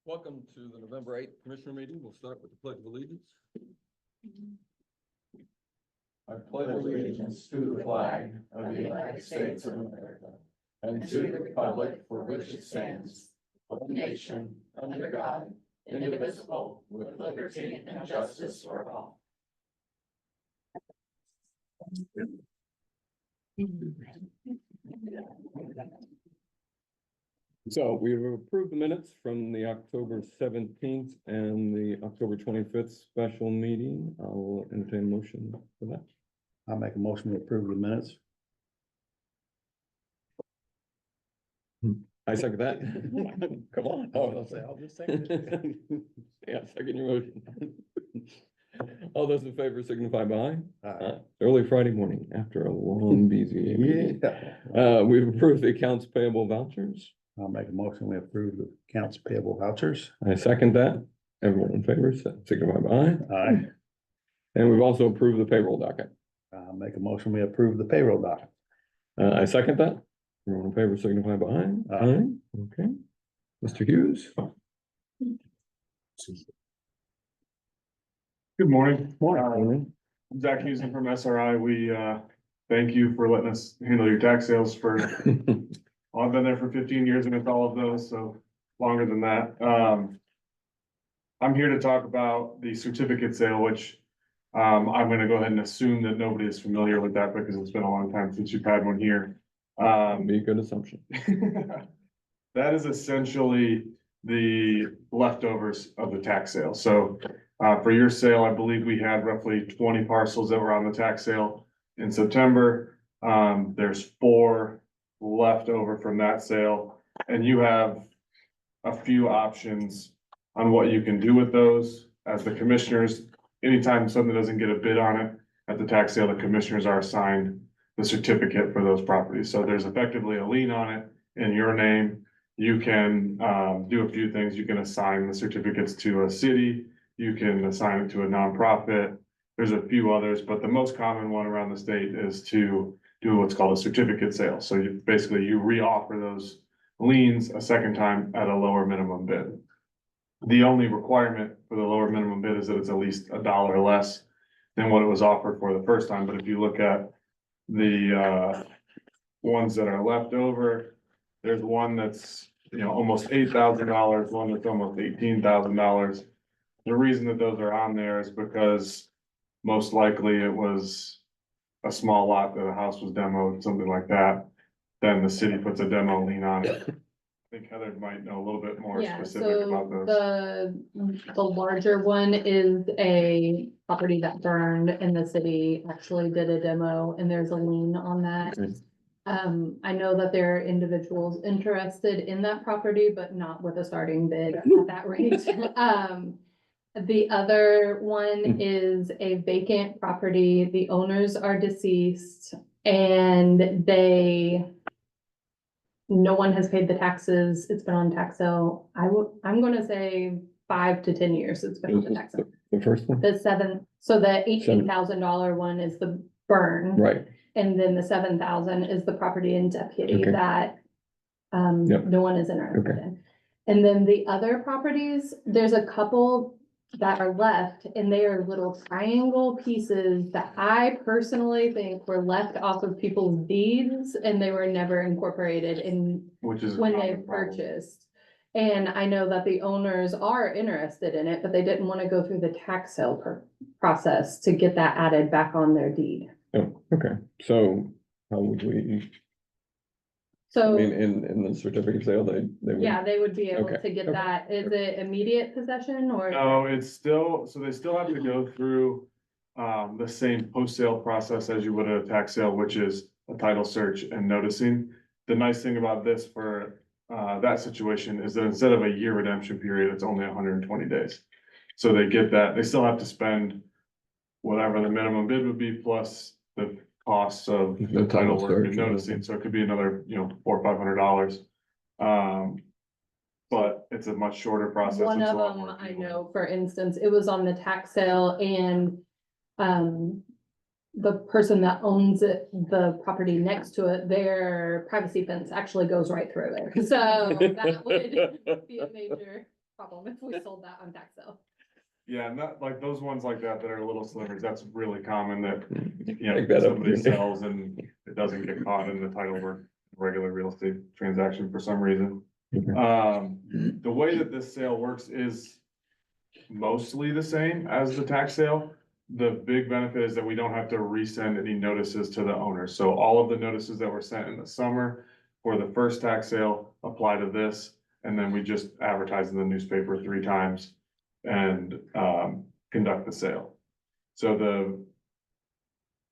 Welcome to the November 8th Commissioner meeting. We'll start with the Pledge of Allegiance. I pledge allegiance to the flag of the United States of America and to the republic for which it stands, one nation, under God, indivisible, with liberty and justice for all. So we've approved the minutes from the October 17th and the October 25th special meeting. I'll entertain a motion for that. I'll make a motion to approve the minutes. I second that. Come on. I'll just second it. Yeah, second your motion. All those in favor signify by Aye. early Friday morning after a long busy meeting. Yeah. We've approved the accounts payable vouchers. I'll make a motion, we approve the accounts payable vouchers. I second that. Everyone in favor signify by aye. Aye. And we've also approved the payroll docket. I'll make a motion, we approve the payroll docket. I second that. Everyone in favor signify by aye. Aye. Okay. Mr. Hughes. Good morning. Morning. I'm Zach Hughes from SRI. We thank you for letting us handle your tax sales for, well, I've been there for 15 years and it's all of those, so longer than that. I'm here to talk about the certificate sale, which I'm gonna go ahead and assume that nobody is familiar with that because it's been a long time since you've had one here. Be a good assumption. That is essentially the leftovers of the tax sale. So for your sale, I believe we had roughly 20 parcels that were on the tax sale in September. There's 4 left over from that sale, and you have a few options on what you can do with those. As the commissioners, anytime something doesn't get a bid on it at the tax sale, the commissioners are assigned the certificate for those properties. So there's effectively a lien on it in your name. You can do a few things. You can assign the certificates to a city. You can assign it to a nonprofit. There's a few others, but the most common one around the state is to do what's called a certificate sale. So you basically re-offer those liens a second time at a lower minimum bid. The only requirement for the lower minimum bid is that it's at least $1 less than what it was offered for the first time. But if you look at the ones that are left over, there's one that's, almost $8,000, one that's almost $18,000. The reason that those are on there is because most likely it was a small lot that a house was demoed, something like that. Then the city puts a demo lien on it. I think Heather might know a little bit more Yeah, specific about so those. the larger one is a property that burned and the city actually did a demo and there's a lien on that. I know that there are individuals interested in that property, but not with a starting bid at that rate. The other one is a vacant property. The owners are deceased and no one has paid the taxes. It's been on tax sale. I'm gonna say 5 to 10 years it's been on the tax sale. The first one? So the $18,000 one is the burn. Right. And then the 7,000 is the property in deputy Okay. that Yep. no one is interested Okay. in. And then the other properties, there's a couple that are left and they are little triangle pieces that I personally think were left off of people's deeds and they were never incorporated in Which is. a when they common problem. purchased. And I know that the owners are interested in it, but they didn't want to go through the tax sale process to get that added back on their deed. Oh, okay. So how would we, I So, mean, in the certificate sale, they would. yeah, they would be able Okay, to get okay, that. Is it immediate possession or? No, it's still, so they still have to go through the same post-sale process as you would at a tax sale, which is a title search and noticing. The nice thing about this for that situation is that instead of a year redemption period, it's only 120 days. So they get that, they still have to spend whatever the minimum bid would be plus the costs of the title work and noticing. So it could be another, $400 or $500. But it's a much shorter process. One It's a of lot them, more I people. know, for instance, it was on the tax sale and the person that owns it, the property next to it, their privacy fence actually goes right through it. So that would be a major problem if we sold that on tax sale. Yeah, not like those ones like that are little slivers. That's really common that, you Pick know, that up somebody again. sells and it doesn't get caught in the title or regular real estate transaction for some reason. The way that this sale works is mostly the same as the tax sale. The big benefit is that we don't have to resend any notices to the owner. So all of the notices that were sent in the summer for the first tax sale apply to this. And then we just advertise in the newspaper 3 times and conduct the sale. So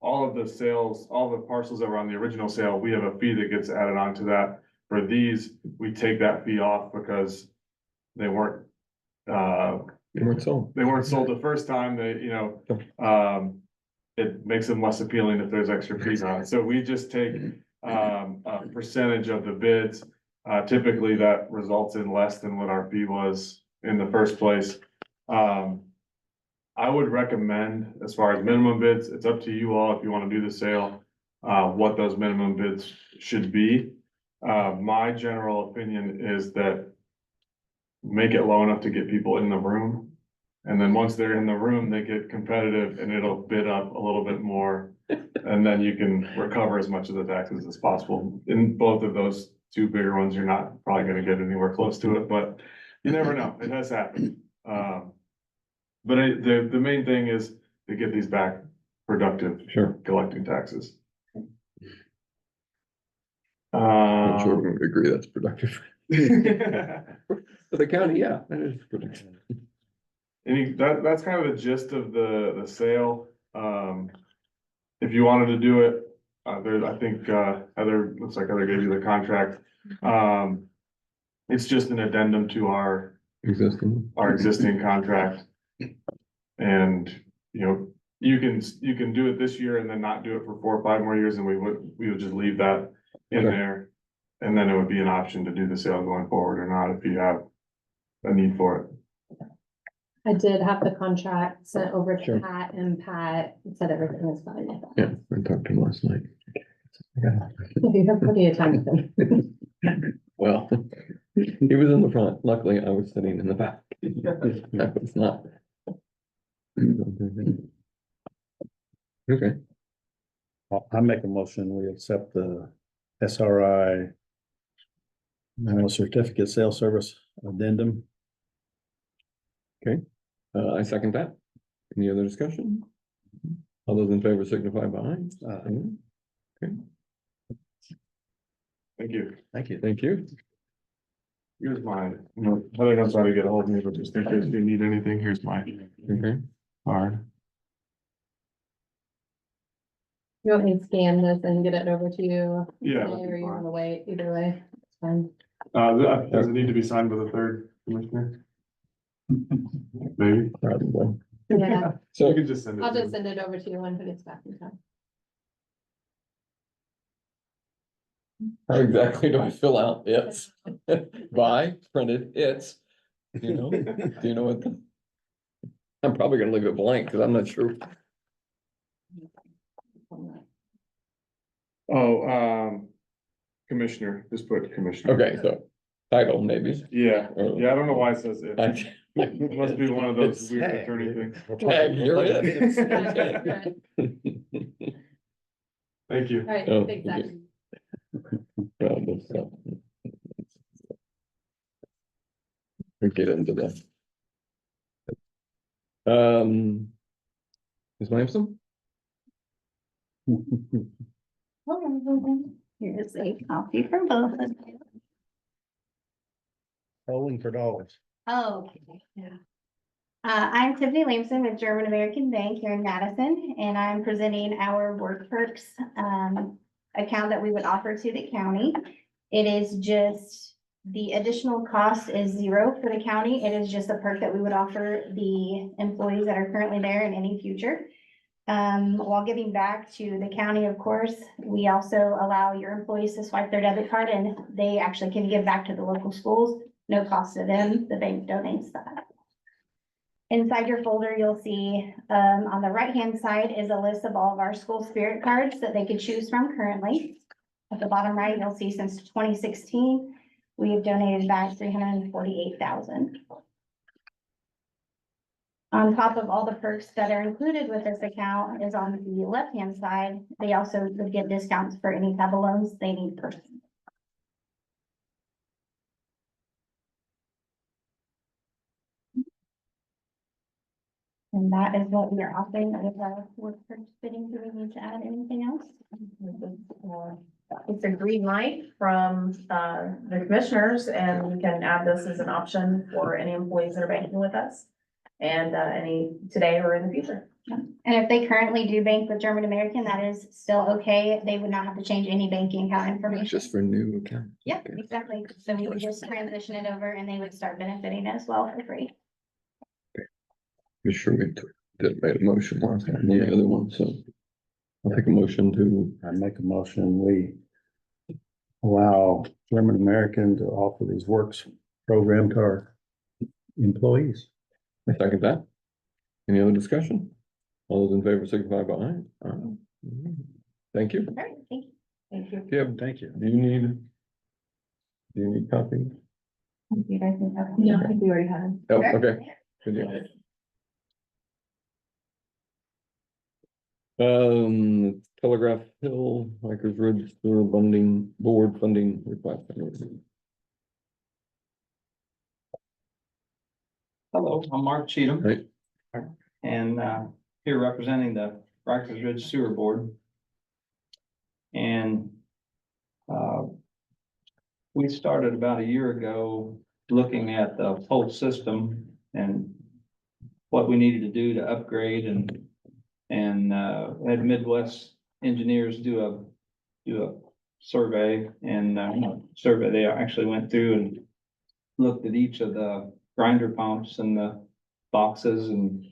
all of the sales, all the parcels that were on the original sale, we have a fee that gets added onto that. For these, we take that fee off because they weren't They weren't sold. they weren't sold the first time. They, you know, it makes them less appealing if there's extra fees on it. So we just take a percentage of the bids. Typically that results in less than what our fee was in the first place. I would recommend, as far as minimum bids, it's up to you all if you want to do the sale, what those minimum bids should be. My general opinion is that make it low enough to get people in the room. And then once they're in the room, they get competitive and it'll bid up a little bit more. And then you can recover as much of the taxes as possible. In both of those 2 bigger ones, you're not probably gonna get anywhere close to it, but you never know. It has happened. But the main thing is to get these back productive, Sure. collecting taxes. I'm sure we would agree that's productive. For the county, yeah, that is productive. That's kind of the gist of the sale. If you wanted to do it, I think, Heather, looks like Heather gave you the contract. It's just an addendum to our existing contract. And, you know, you can do it this year and then not do it for 4 or 5 more years, and we would just leave that in Okay. there. And then it would be an option to do the sale going forward or not, if you have a need for it. I did have the contract sent over to Sure. Pat, and Pat said everything was fine with that. Yeah, I talked to him last night. You have plenty of time with him. Well, he was in the front. Luckily, I was sitting in the back. I was not. Okay, I make a motion, we accept the SRI certificate sales service addendum. I second that. Any other discussion? All those in favor signify by aye. Okay, Thank you. Thank you. thank you. Here's mine. Heather knows how to get a hold of me, but just in case you need anything, here's my Okay, card. You want me to scan this and get it over to you? Yeah, today, that'd be Or you fine. wanna wait, either way, it's fine. Does it need to be signed by the 3rd commissioner? Maybe. probably. Yeah, You So, can just send it. I'll to just me. send it over to you when it gets back in time. how exactly do I fill out it's? By printed it's, you know, do you know what? I'm probably gonna leave it blank because I'm not sure. Oh, commissioner, just put commissioner. Okay, so title maybe. Yeah, Or- yeah, I don't know why it says it. I- It must be one of those It's- weird attorney things. Tag, you're it. Thank you. All right, Oh, thanks, okay. Zach. Well, let's, we'll get into that. Ms. Lamson? Here's a copy for both of you. Bowling for dollars. Oh, okay, yeah. I'm Tiffany Lamson with German American Bank here in Madison, and I'm presenting our Work Perks account that we would offer to the county. It is just, the additional cost is 0 for the county. It is just a perk that we would offer the employees that are currently there and any future. While giving back to the county, of course, we also allow your employees to swipe their debit card and they actually can give back to the local schools. No cost to them, the bank donates that. Inside your folder, you'll see, on the right-hand side is a list of all of our school spirit cards that they could choose from currently. At the bottom right, you'll see since 2016, we have donated back 348,000. On top of all the perks that are included with this account is on the left-hand side, they also would get discounts for any type of loans they need personally. And that is what we are offering with our work participating. Do we need to add anything else? It's a green light from the commissioners, and we can add this as an option for any employees that are banking with us. And any today or in the future. And if they currently do bank with German American, that is still okay. They would not have to change any banking account information. Just for new account. Yeah, exactly. So we would just transition it over and they would start benefiting as well for free. Be sure we made a motion last time, on the other one, so. I'll take a motion to, I make a motion, we allow German American to offer these works program to our employees. I second that. Any other discussion? All those in favor signify by aye. Aye. Thank you. All right, thank you. Thank you. Thank you. Do you need copy? You guys can have- No, I think we already had. Oh, okay. Good deal. Telegraph Hill, Rikers Ridge Sewer Funding Board funding request. Hello, I'm Mark Cheatham. Hey. And here representing the Rikers Ridge Sewer Board. And we started about a year ago looking at the whole system and what we needed to do to upgrade and had Midwest engineers do a survey and survey. They actually went through and looked at each of the grinder pumps and the boxes and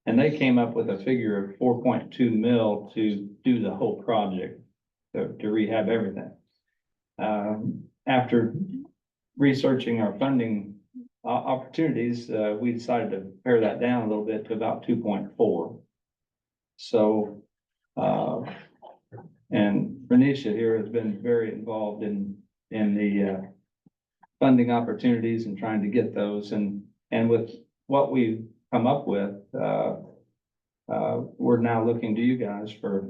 they came up with a figure of 4.2 mil to do the whole project, to rehab everything. After researching our funding opportunities, we decided to pare that down a little bit to about 2.4. So, and Renisha here has been very involved in the funding opportunities and trying to get those. And with what we've come up with, we're now looking to you guys for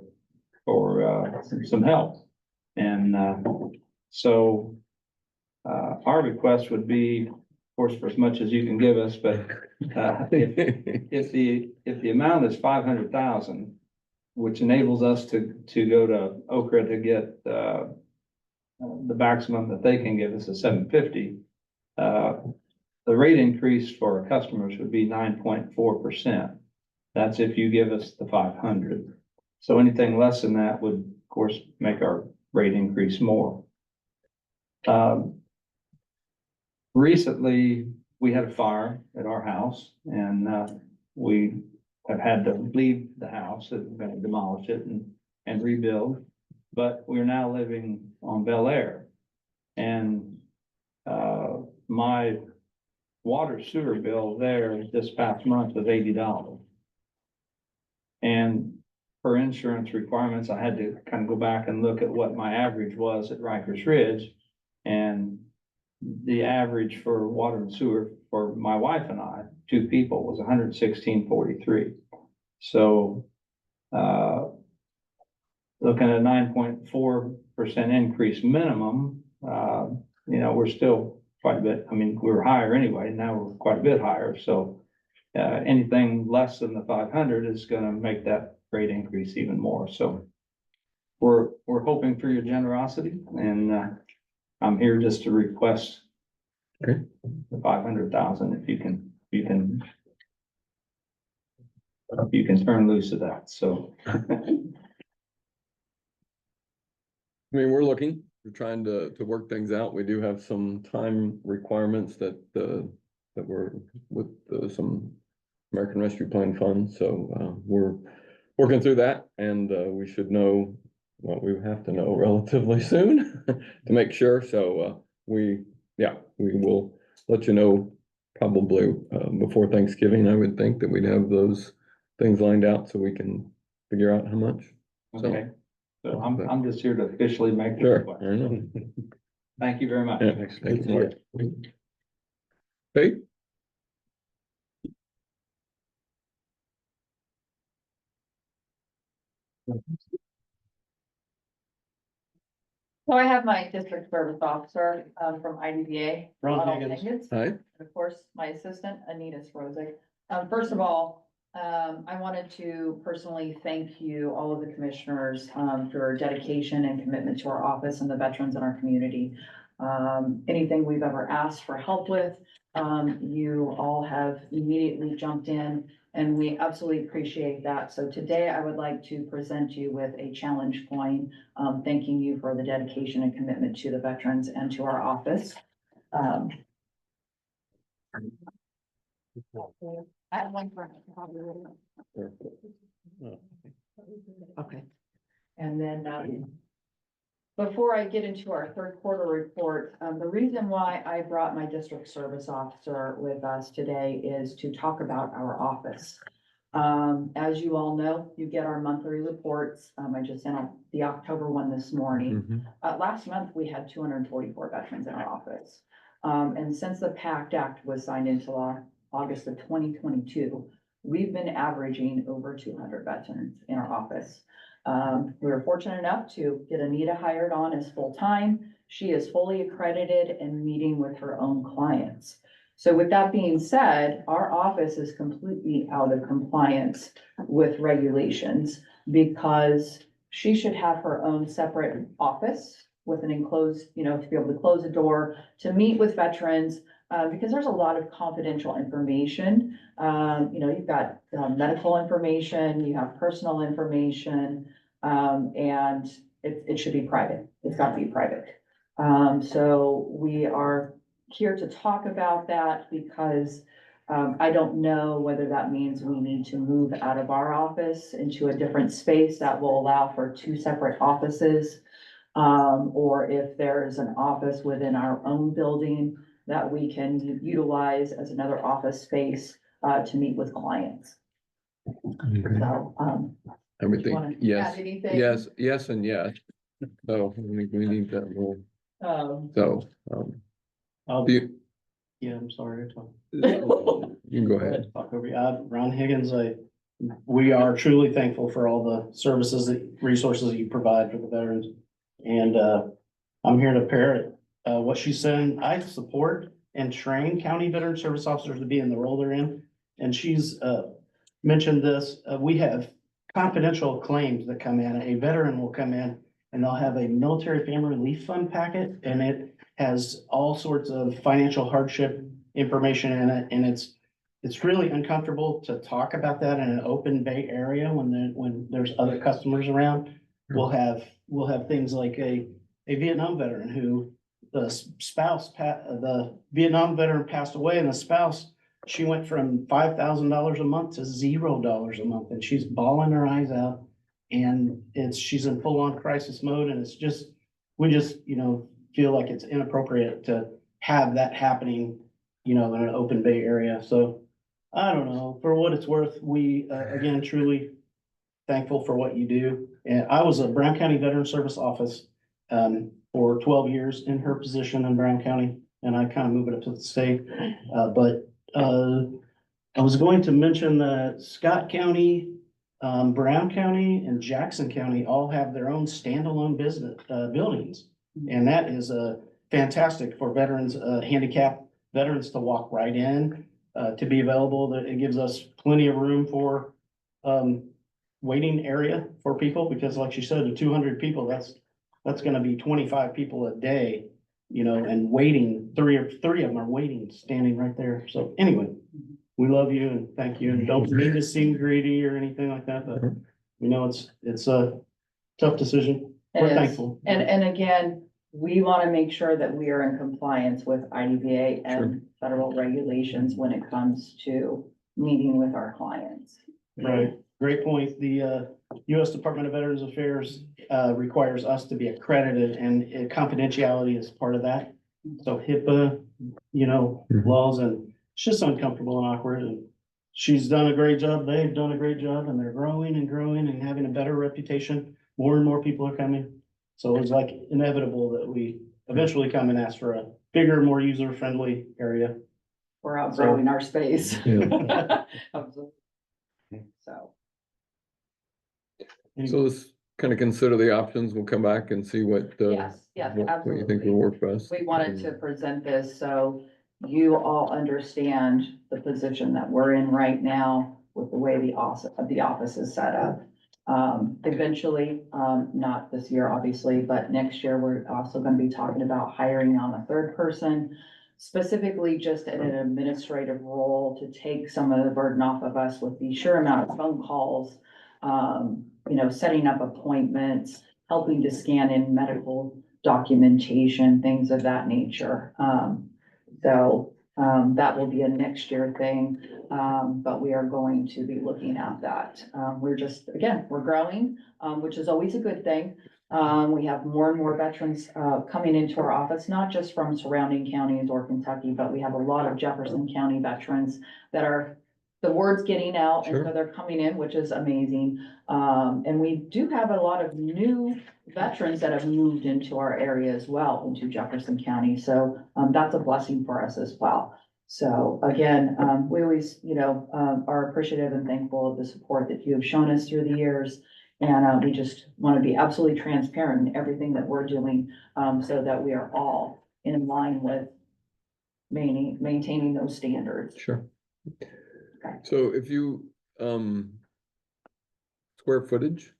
some help. And so our request would be, of course, for as much as you can give us, but if the amount is 500,000, which enables us to go to Okra to get the maximum that they can give us is 750. The rate increase for our customers would be 9.4%. That's if you give us the 500. So anything less than that would, of course, make our rate increase more. Recently, we had a fire at our house and we have had to leave the house and we're going to demolish it and rebuild. But we're now living on Bel Air. And my water sewer bill there this past month was $80. And for insurance requirements, I had to kind of go back and look at what my average was at Rikers Ridge. And the average for water and sewer for my wife and I, two people, was $116.43. So looking at a 9.4% increase minimum, we're still quite a bit. I mean, we were higher anyway. Now we're quite a bit higher. So anything less than the 500 is going to make that rate increase even more. So we're hoping for your generosity, and I'm here just to request Okay. the 500,000 if you can turn loose of that. So I mean, we're trying to work things out. We do have some time requirements that were with some American Rescue Plan funds. So we're working through that, and we should know what we have to know relatively soon to make sure. So we will let you know probably, before Thanksgiving, I would think that we'd have those things lined out so we can figure out how much. So, Okay, so I'm just here to officially make the sure, request. I know. Thank you very much. Yeah, thank you, Mark. Hey, So I have my district service officer, from IDVA. Ron Ronald Higgins. hi, And of course, my assistant, Anita Srozek. First of all, I wanted to personally thank you, all of the commissioners, for your dedication and commitment to our office and the veterans in our community. Anything we've ever asked for help with, you all have immediately jumped in, and we absolutely appreciate that. So today I would like to present you with a challenge coin, thanking you for the dedication and commitment to the veterans and to our office. I have one for. Okay. And then, before I get into our third quarter report, the reason why I brought my district service officer with us today is to talk about our office. As you all know, you get our monthly reports. I just sent out the October one this morning. Mhm. Last month, we had 244 veterans in our office. And since the PACT Act was signed into law, August of 2022, we've been averaging over 200 veterans in our office. We were fortunate enough to get Anita hired on as full-time. She is fully accredited and meeting with her own clients. So with that being said, our office is completely out of compliance with regulations because she should have her own separate office with an enclosed, to be able to close a door, to meet with veterans, because there's a lot of confidential information. You've got medical information, you have personal information, and it should be private. It's got to be private. So we are here to talk about that because I don't know whether that means we need to move out of our office into a different space that will allow for two separate offices. Or if there is an office within our own building that we can utilize as another office space to meet with clients. Okay. So, Everything, wanna yes, add anything? yes, and yes. So we need that rule. Um, So, I'll- do you, Yeah, I'm sorry. to talk. you can go ahead. Talk over you. Ron Higgins, we are truly thankful for all the services resources that you provide for the veterans. And, I'm here to parrot, what she's saying. I support and train county veteran service officers to be in the role they're in. And she's, mentioned this, we have confidential claims that come in. A veteran will come in and they'll have a military family relief fund packet, and it has all sorts of financial hardship information in it, and it's really uncomfortable to talk about that in an open bay area when there's other customers around. We'll have things like a Vietnam veteran who the Vietnam veteran passed away, and the spouse, she went from $5,000 a month to $0 a month, and she's bawling her eyes out. And she's in full-on crisis mode, and we just, feel like it's inappropriate to have that happening, in an open bay area. So I don't know, for what it's worth, we, again, truly thankful for what you do. And I was a Brown County Veteran Service Office, for 12 years in her position in Brown County, and I kind of moved it up to the state. But I was going to mention that Scott County, Brown County, and Jackson County all have their own standalone business, buildings. And that is fantastic for veterans, handicapped veterans to walk right in, to be available. That it gives us plenty of room for waiting area for people, because like she said, the 200 people, that's gonna be 25 people a day, and waiting, three of them are waiting, standing right there. So anyway, we love you and thank you, and don't mean to seem greedy or anything like that, but we know it's a tough decision. We're It is. thankful. And again, we want to make sure that we are in compliance with IDVA and federal regulations when it comes to meeting with our clients. Right, great point. The U.S. Department of Veterans Affairs requires us to be accredited, and confidentiality is part of that. So HIPAA, Mhm. laws, and it's just uncomfortable and awkward, and she's done a great job, they've done a great job, and they're growing and growing and having a better reputation. More and more people are coming, so it was like inevitable that we eventually come and ask for a bigger, more user-friendly area. We're outgrowing our space. Yeah. Absolutely. So, So let's kind of consider the options. We'll come back and see what, yes, yes, what you think will absolutely. work best. We wanted to present this so you all understand the position that we're in right now with the way the office is set up. Eventually, not this year, obviously, but next year, we're also gonna be talking about hiring on a third person, specifically just in an administrative role to take some of the burden off of us with the sheer amount of phone calls, setting up appointments, helping to scan in medical documentation, things of that nature. That will be a next year thing, but we are going to be looking at that. We're growing, which is always a good thing. We have more and more veterans, coming into our office, not just from surrounding counties or Kentucky, but we have a lot of Jefferson County veterans that are, the word's getting out, and so Sure. they're coming in, which is amazing. And we do have a lot of new veterans that have moved into our area as well, into Jefferson County. So, that's a blessing for us as well. So again, we always, are appreciative and thankful of the support that you have shown us through the years. And, we just want to be absolutely transparent in everything that we're doing, so that we are all in line with maintaining those standards. Sure. Okay. So if you, square footage?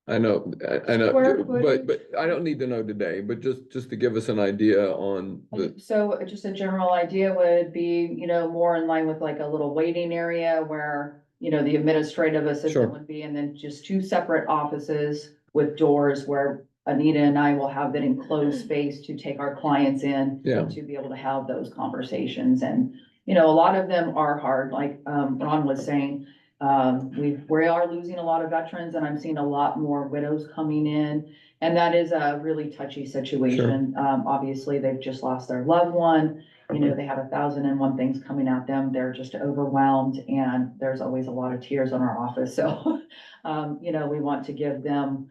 I know, Square but I don't need to know today, but just to give us an idea on the, So just a general idea would be, more in line with like a little waiting area where, the administrative Sure. assistant would be, and then just two separate offices with doors where Anita and I will have that enclosed space to take our clients in. Yeah. To be able to have those conversations. And, a lot of them are hard, like, Ron was saying. We are losing a lot of veterans, and I'm seeing a lot more widows coming in. And that is a really touchy situation. Obviously, they've just lost their loved one. They have 1,001 things coming at them. They're just overwhelmed, and there's always a lot of tears in our office. So, we want to give them,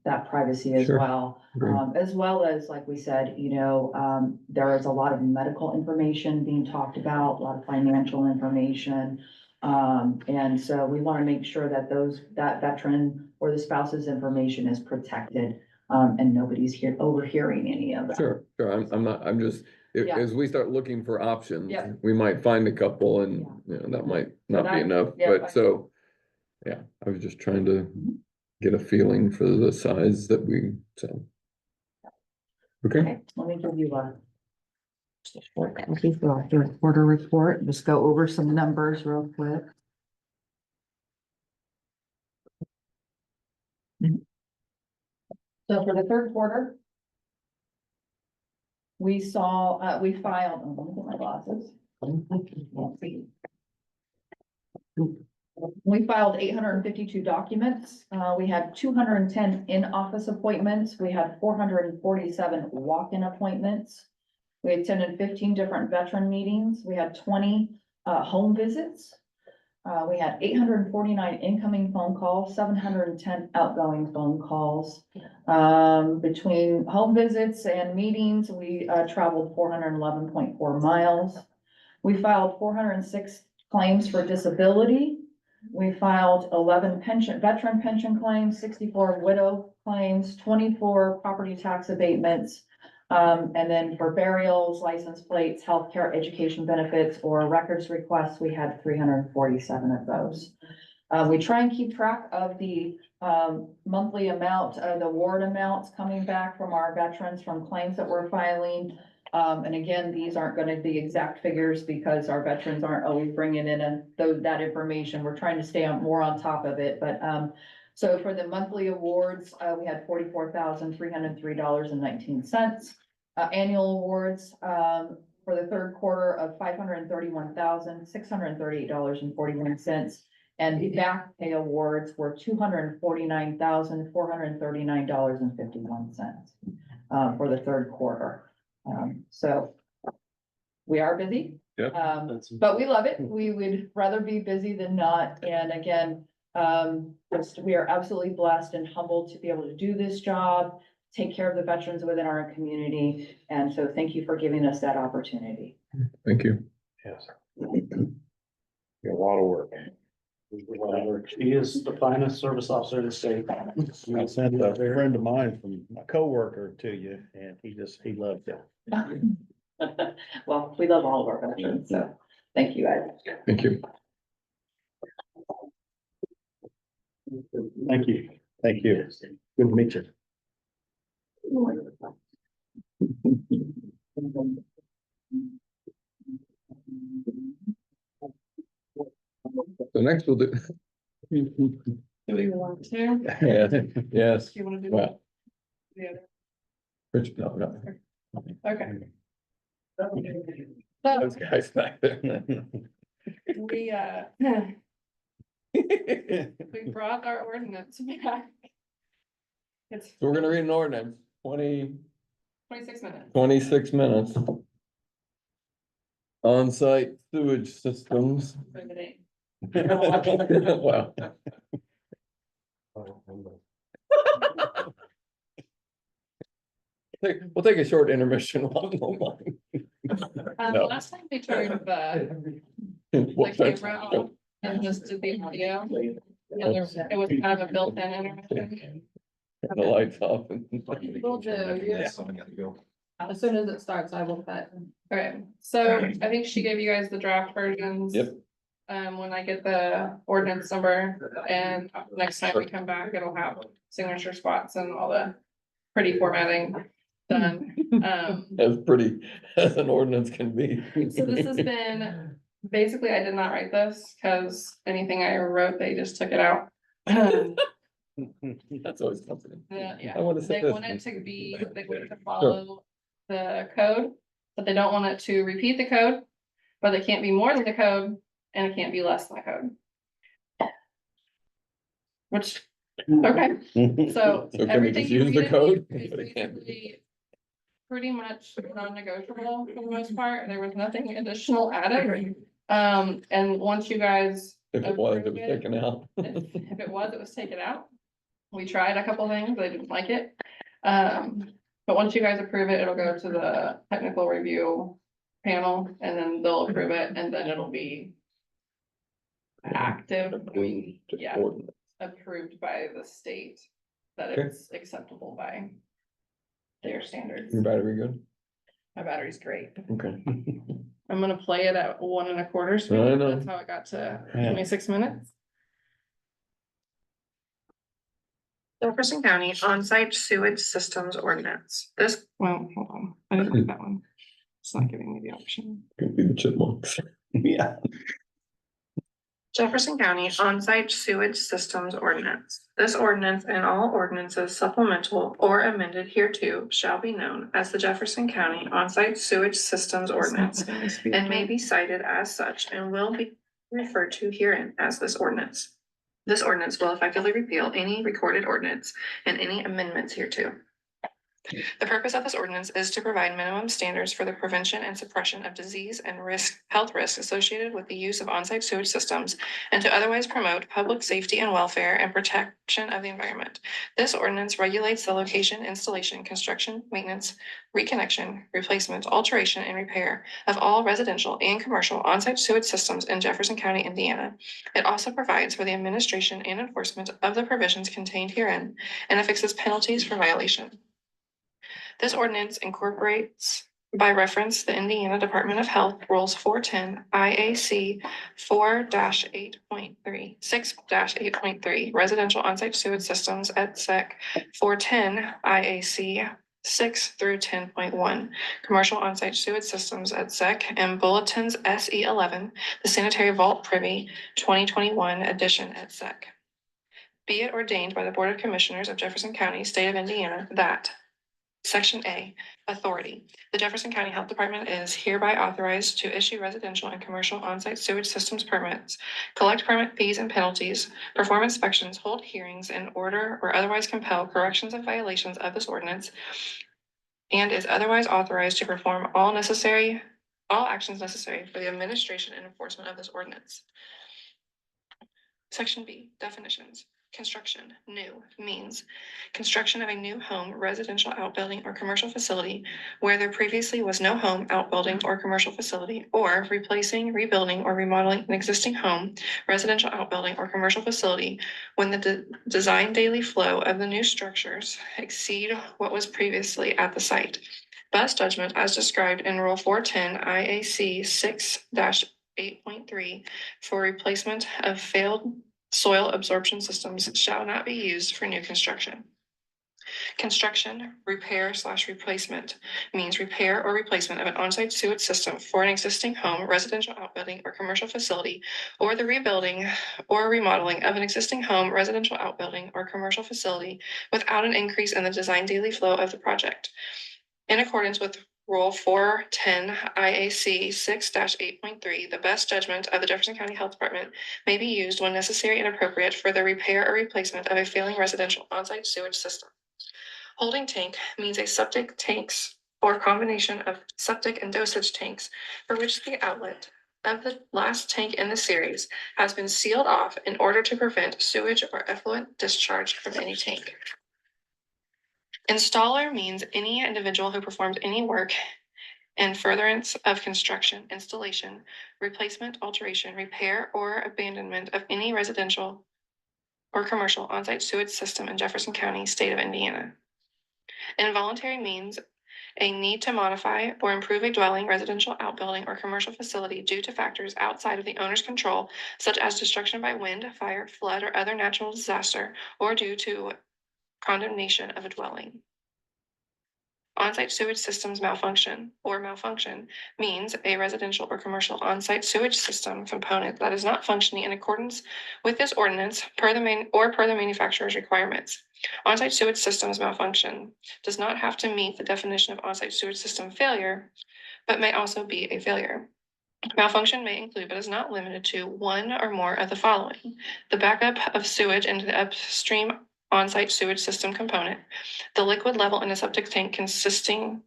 that privacy as Sure. well. Agreed. As well as, like we said, there is a lot of medical information being talked about, a lot of financial information. And so we want to make sure that that veteran or the spouse's information is protected, and nobody's overhearing any of that. sure, I'm just, Yeah. as we start looking for options, Yeah. we might find a couple and, that might not be that- enough, yeah, but so. Yeah, I was just trying to get a feeling for the size that so. Okay, Okay, let me give you just a short copy for our third quarter report, just go over some numbers real quick. So for the third quarter, we filed, let me get my glasses. We filed 852 documents. We had 210 in-office appointments. We had 447 walk-in appointments. We attended 15 different veteran meetings. We had 20 home visits. We had 849 incoming phone calls, 710 outgoing phone calls. Between home visits and meetings, we traveled 411.4 miles. We filed 406 claims for disability. We filed 11 veteran pension claims, 64 widow claims, 24 property tax abatements. And then for burials, license plates, healthcare, education benefits, or records requests, we had 347 of those. We try and keep track of the monthly amount, the award amounts coming back from our veterans from claims that we're filing. And again, these aren't gonna be exact figures because our veterans aren't always bringing in that information. We're trying to stay more on top of it, but, so for the monthly awards, we had $44,303.19. Annual awards, for the third quarter of $531,638.41. And back pay awards were $249,439.51, for the third quarter. So We are busy. Yep. But we love it. We would rather be busy than not. And again, we are absolutely blessed and humbled to be able to do this job, take care of the veterans within our community. And so thank you for giving us that opportunity. Thank you. Yes. A lot of work. He is the finest service officer in the state. I sent a friend of mine from a coworker to you and he loved it. Well, we love all of our veterans, so thank you guys. Thank you. Thank you. Thank you. Good to meet you. So next we'll do. Do we want to? Yes, yes. Do you want to do Well, the other? Rich, no. Okay. Those So guys back there. we, we brought our ordinance back. It's So we're gonna read an ordinance, 26 minutes. 26 minutes. On-site sewage systems. Riveting. Wow. We'll take a short intermission while I'm online. No. Last time we turned the We'll camera off and just did the audio. It was kind of a built-in intermission. The lights off. Will do, yeah. As soon as it starts, I will cut. Okay, so I think she gave you guys the draft versions. Yep. When I get the ordinance number and next time we come back, it'll have signature spots and all the pretty formatting done. As pretty as an ordinance can be. So this has been, basically, I did not write this because anything I wrote, they just took it out. That's always comforting. Yeah, I want to say they this. want it to be, they want it to follow the code, but they don't want it to repeat the code. But it can't be more than the code and it can't be less than the code. Which, okay, so So can we everything just you use read the in code? here is But it can't be. basically pretty much non-negotiable for the most part. There was nothing additional added. And once you guys. If it was, it was approve it, taken out. If it was taken out. We tried a couple things, they didn't like it. But once you guys approve it, it'll go to the technical review panel and then they'll approve it and then it'll be active, yeah, approved by the state that Okay. it's acceptable by their standards. Your battery good? My battery's great. Okay. I'm gonna play it at 1 1/4 speed. I know. That's how it got to Yeah. 26 minutes. Jefferson County on-site sewage systems ordinance. This, well, hold on, I didn't like that one. It's not giving me the option. Could be the chipmunks. Yeah. Jefferson County on-site sewage systems ordinance. This ordinance and all ordinances supplemental or amended hereto shall be known as the Jefferson County on-site sewage systems ordinance and may be cited as such and will be referred to herein as this ordinance. This ordinance will effectively repeal any recorded ordinance and any amendments hereto. The purpose of this ordinance is to provide minimum standards for the prevention and suppression of disease and health risks associated with the use of on-site sewage systems and to otherwise promote public safety and welfare and protection of the environment. This ordinance regulates the location, installation, construction, maintenance, reconnection, replacement, alteration, and repair of all residential and commercial on-site sewage systems in Jefferson County, Indiana. It also provides for the administration and enforcement of the provisions contained herein and affixes penalties for violation. This ordinance incorporates by reference the Indiana Department of Health Rules 410 IAC 4-8.3, 6-8.3, residential onsite sewage systems at SEC 410 IAC 6 through 10.1, commercial onsite sewage systems at SEC and bulletins SE 11, the sanitary vault privy 2021 edition at SEC. Be it ordained by the Board of Commissioners of Jefferson County, State of Indiana, that Section A, authority. The Jefferson County Health Department is hereby authorized to issue residential and commercial on-site sewage systems permits, collect permit fees and penalties, perform inspections, hold hearings, and order or otherwise compel corrections of violations of this ordinance, and is otherwise authorized to perform all necessary all actions necessary for the administration and enforcement of this ordinance. Section B, definitions. Construction, new, means construction of a new home, residential outbuilding, or commercial facility where there previously was no home, outbuilding, or commercial facility, or replacing, rebuilding, or remodeling an existing home, residential outbuilding, or commercial facility when the design daily flow of the new structures exceed what was previously at the site. Best judgment as described in Rule 410 IAC 6-8.3 for replacement of failed soil absorption systems shall not be used for new construction. Construction, repair/replacement means repair or replacement of an on-site sewage system for an existing home, residential outbuilding, or commercial facility, or the rebuilding or remodeling of an existing home, residential outbuilding, or commercial facility without an increase in the design daily flow of the project. In accordance with Rule 410 IAC 6-8.3, the best judgment of the Jefferson County Health Department may be used when necessary and appropriate for the repair or replacement of a failing residential on-site sewage system. Holding tank means a septic tanks or combination of septic and dosage tanks for which the outlet of the last tank in the series has been sealed off in order to prevent sewage or effluent discharge from any tank. Installer means any individual who performs any work in furtherance of construction, installation, replacement, alteration, repair, or abandonment of any residential or commercial on-site sewage system in Jefferson County, state of Indiana. Involuntary means a need to modify or improve a dwelling, residential outbuilding, or commercial facility due to factors outside of the owner's control, such as destruction by wind, fire, flood, or other natural disaster, or due to condemnation of a dwelling. On-site sewage systems malfunction means a residential or commercial on-site sewage system component that is not functioning in accordance with this ordinance per the manufacturer's requirements. On-site sewage systems malfunction does not have to meet the definition of on-site sewage system failure, but may also be a failure. Malfunction may include, but is not limited to, one or more of the following: the backup of sewage into the upstream on-site sewage system component, the liquid level in a septic tank consistently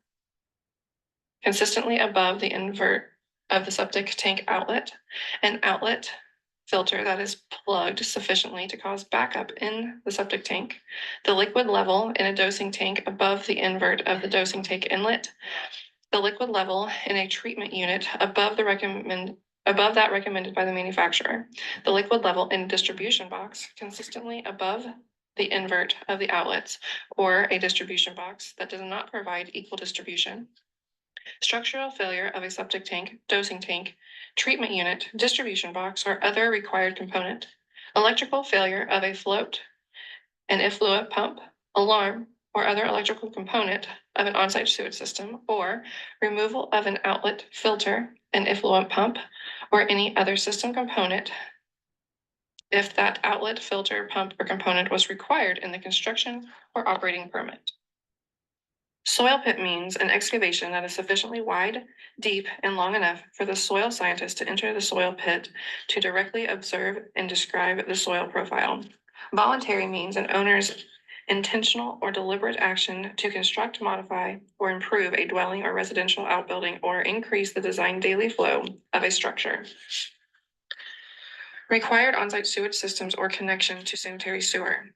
above the invert of the septic tank outlet, an outlet filter that is plugged sufficiently to cause backup in the septic tank, the liquid level in a dosing tank above the invert of the dosing tank inlet, the liquid level in a treatment unit above that recommended by the manufacturer, the liquid level in a distribution box consistently above the invert of the outlets, or a distribution box that does not provide equal distribution, structural failure of a septic tank, dosing tank, treatment unit, distribution box, or other required component, electrical failure of a float, an effluent pump, alarm, or other electrical component of an on-site sewage system, or removal of an outlet filter, an effluent pump, or any other system component if that outlet filter, pump, or component was required in the construction or operating permit. Soil pit means an excavation that is sufficiently wide, deep, and long enough for the soil scientist to enter the soil pit to directly observe and describe the soil profile. Voluntary means an owner's intentional or deliberate action to construct, modify, or improve a dwelling or residential outbuilding or increase the design daily flow of a structure. Required on-site sewage systems or connection to sanitary sewer.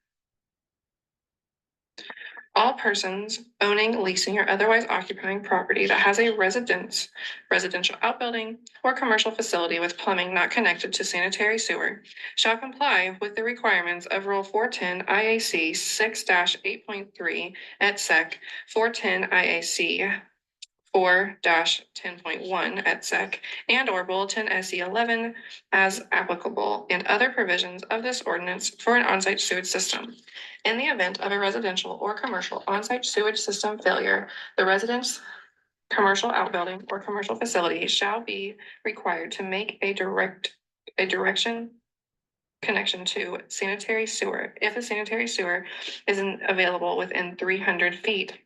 All persons owning, leasing, or otherwise occupying property that has a residential outbuilding, or commercial facility with plumbing not connected to sanitary sewer shall comply with the requirements of Rule 410 IAC 6-8.3 et sec, 410 IAC 4-10.1 et sec, and or Bulletin SE 11 as applicable, and other provisions of this ordinance for an on-site sewage system. In the event of a residential or commercial on-site sewage system failure, the residence, commercial outbuilding, or commercial facility shall be required to make a direction connection to sanitary sewer if the sanitary sewer isn't available within 300 feet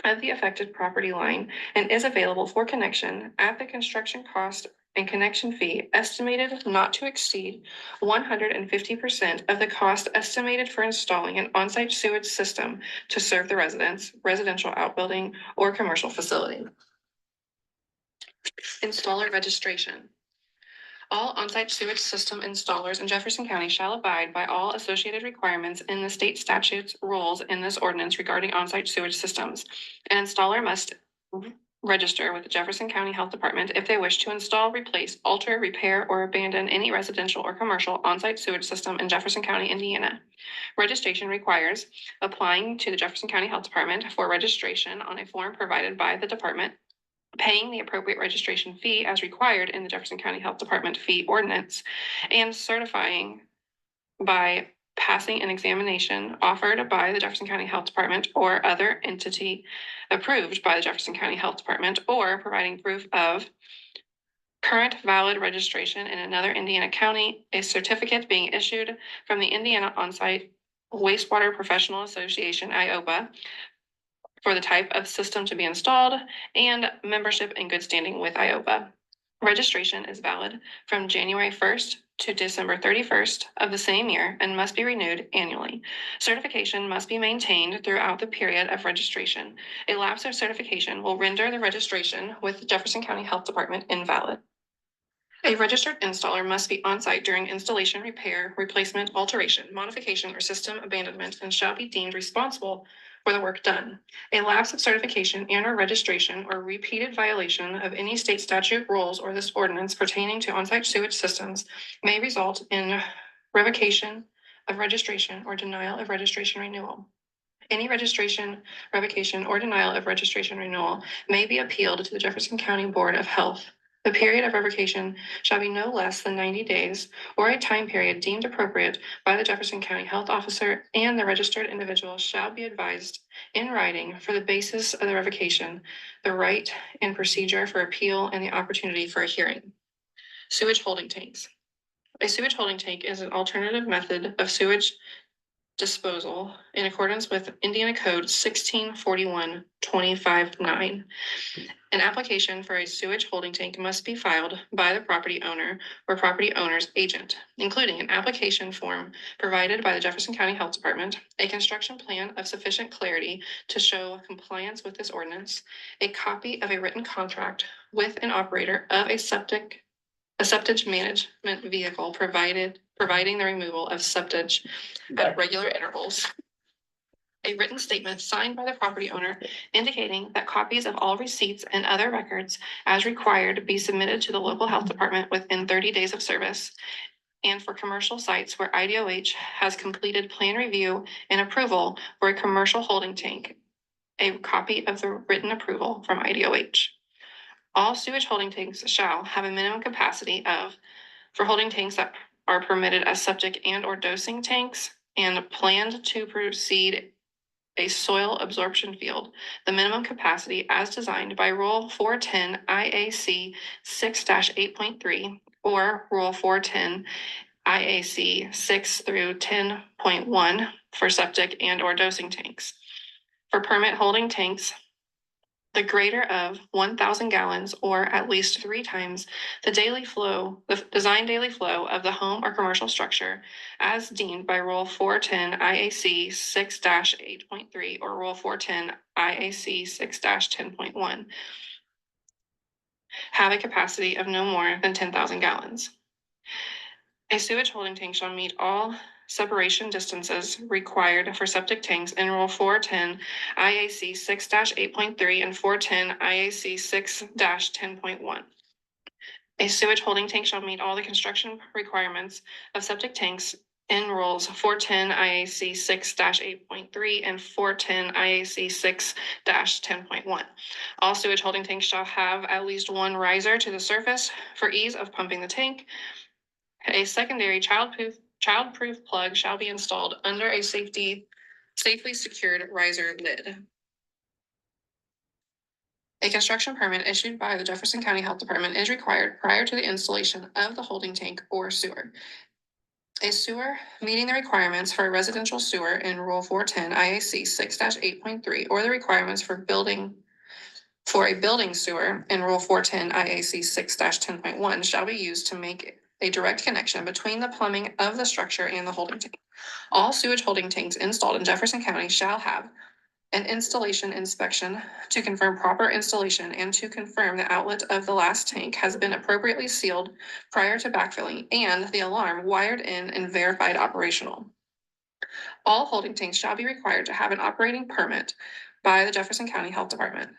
of the affected property line and is available for connection at the construction cost and connection fee estimated not to exceed 150% of the cost estimated for installing an on-site sewage system to serve the residence, residential outbuilding, or commercial facility. Installer registration. All on-site sewage system installers in Jefferson County shall abide by all associated requirements in the state statutes, rules in this ordinance regarding on-site sewage systems. An installer must register with the Jefferson County Health Department if they wish to install, replace, alter, repair, or abandon any residential or commercial on-site sewage system in Jefferson County, Indiana. Registration requires applying to the Jefferson County Health Department for registration on a form provided by the department, paying the appropriate registration fee as required in the Jefferson County Health Department fee ordinance, and certifying by passing an examination offered by the Jefferson County Health Department or other entity approved by the Jefferson County Health Department, or providing proof of current valid registration in another Indiana county, a certificate being issued from the Indiana Onsite Wastewater Professional Association, IOPA, for the type of system to be installed, and membership in good standing with IOPA. Registration is valid from January 1st to December 31st of the same year and must be renewed annually. Certification must be maintained throughout the period of registration. A lapse of certification will render the registration with the Jefferson County Health Department invalid. A registered installer must be on site during installation, repair, replacement, alteration, modification, or system abandonment, and shall be deemed responsible for the work done. A lapse of certification and or registration or repeated violation of any state statute, rules, or this ordinance pertaining to on-site sewage systems may result in revocation of registration or denial of registration renewal. Any registration, revocation, or denial of registration renewal may be appealed to the Jefferson County Board of Health. The period of revocation shall be no less than 90 days or a time period deemed appropriate by the Jefferson County Health Officer, and the registered individual shall be advised in writing for the basis of the revocation, the right and procedure for appeal, and the opportunity for a hearing. Sewage holding tanks. A sewage holding tank is an alternative method of sewage disposal in accordance with Indiana Code 1641-25-9. An application for a sewage holding tank must be filed by the property owner or property owner's agent, including an application form provided by the Jefferson County Health Department, a construction plan of sufficient clarity to show compliance with this ordinance, a copy of a written contract with an operator of a septic management vehicle providing the removal of septic at regular intervals, a written statement signed by the property owner indicating that copies of all receipts and other records as required be submitted to the local health department within 30 days of service, and for commercial sites where IDOH has completed plan review and approval for a commercial holding tank, a copy of the written approval from IDOH. All sewage holding tanks shall have a minimum capacity of, for holding tanks that are permitted as septic and or dosing tanks and planned to proceed a soil absorption field, the minimum capacity as designed by Rule 410 IAC 6-8.3 or Rule 410 IAC 6 through 10.1 for septic and or dosing tanks. For permit holding tanks, the greater of 1,000 gallons or at least 3 times the design daily flow of the home or commercial structure as deemed by Rule 410 IAC 6-8.3 or Rule 410 IAC 6-10.1 have a capacity of no more than 10,000 gallons. A sewage holding tank shall meet all separation distances required for septic tanks in Rule 410 IAC 6-8.3 and 410 IAC 6-10.1. A sewage holding tank shall meet all the construction requirements of septic tanks in Rules 410 IAC 6-8.3 and 410 IAC 6-10.1. All sewage holding tanks shall have at least one riser to the surface for ease of pumping the tank. A secondary childproof plug shall be installed under a safely secured riser lid. A construction permit issued by the Jefferson County Health Department is required prior to the installation of the holding tank or sewer. A sewer meeting the requirements for a residential sewer in Rule 410 IAC 6-8.3 or the requirements for a building sewer in Rule 410 IAC 6-10.1 shall be used to make a direct connection between the plumbing of the structure and the holding tank. All sewage holding tanks installed in Jefferson County shall have an installation inspection to confirm proper installation and to confirm the outlet of the last tank has been appropriately sealed prior to backfilling and the alarm wired in and verified operational. All holding tanks shall be required to have an operating permit by the Jefferson County Health Department.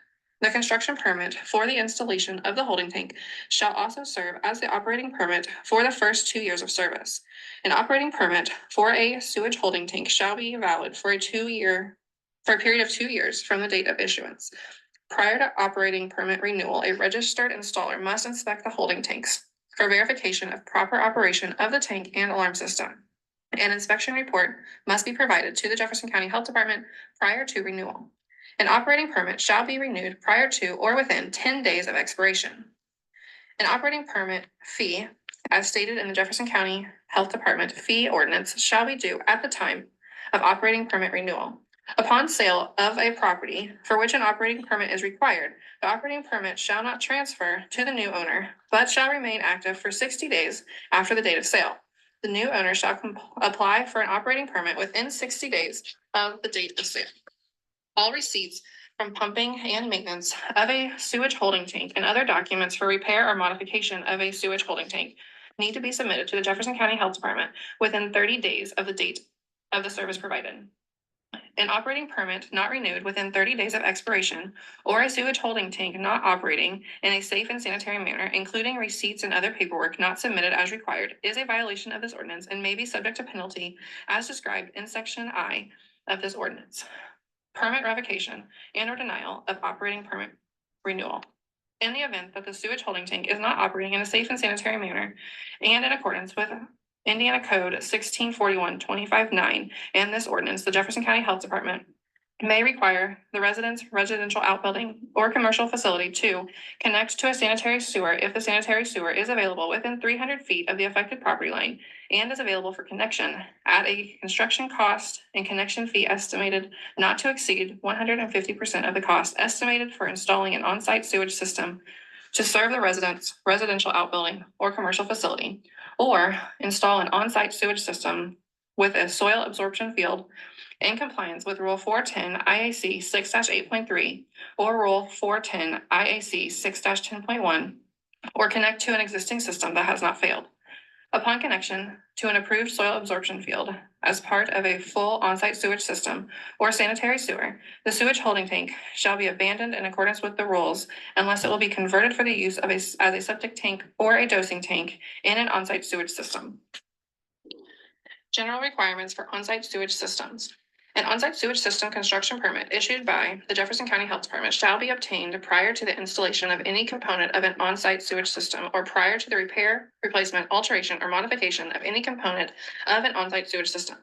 The construction permit for the installation of the holding tank shall also serve as the operating permit for the first 2 years of service. An operating permit for a sewage holding tank shall be valid for a period of 2 years from the date of issuance. Prior to operating permit renewal, a registered installer must inspect the holding tanks for verification of proper operation of the tank and alarm system. An inspection report must be provided to the Jefferson County Health Department prior to renewal. An operating permit shall be renewed prior to or within 10 days of expiration. An operating permit fee, as stated in the Jefferson County Health Department fee ordinance, shall be due at the time of operating permit renewal. Upon sale of a property for which an operating permit is required, the operating permit shall not transfer to the new owner, but shall remain active for 60 days after the date of sale. The new owner shall apply for an operating permit within 60 days of the date of sale. All receipts from pumping and maintenance of a sewage holding tank and other documents for repair or modification of a sewage holding tank need to be submitted to the Jefferson County Health Department within 30 days of the date of the service provided. An operating permit not renewed within 30 days of expiration, or a sewage holding tank not operating in a safe and sanitary manner, including receipts and other paperwork not submitted as required, is a violation of this ordinance and may be subject to penalty as described in section I of this ordinance. Permit revocation and or denial of operating permit renewal. In the event that the sewage holding tank is not operating in a safe and sanitary manner and in accordance with Indiana Code 1641-25-9 and this ordinance, the Jefferson County Health Department may require the residential outbuilding or commercial facility to connect to a sanitary sewer if the sanitary sewer is available within 300 feet of the affected property line and is available for connection at a construction cost and connection fee estimated not to exceed 150% of the cost estimated for installing an on-site sewage system to serve the residential outbuilding or commercial facility, or install an on-site sewage system with a soil absorption field in compliance with Rule 410 IAC 6-8.3 or Rule 410 IAC 6-10.1, or connect to an existing system that has not failed. Upon connection to an approved soil absorption field as part of a full on-site sewage system or sanitary sewer, the sewage holding tank shall be abandoned in accordance with the rules unless it will be converted for the use of as a septic tank or a dosing tank in an on-site sewage system. General requirements for on-site sewage systems. An on-site sewage system construction permit issued by the Jefferson County Health Department shall be obtained prior to the installation of any component of an on-site sewage system or prior to the repair, replacement, alteration, or modification of any component of an on-site sewage system.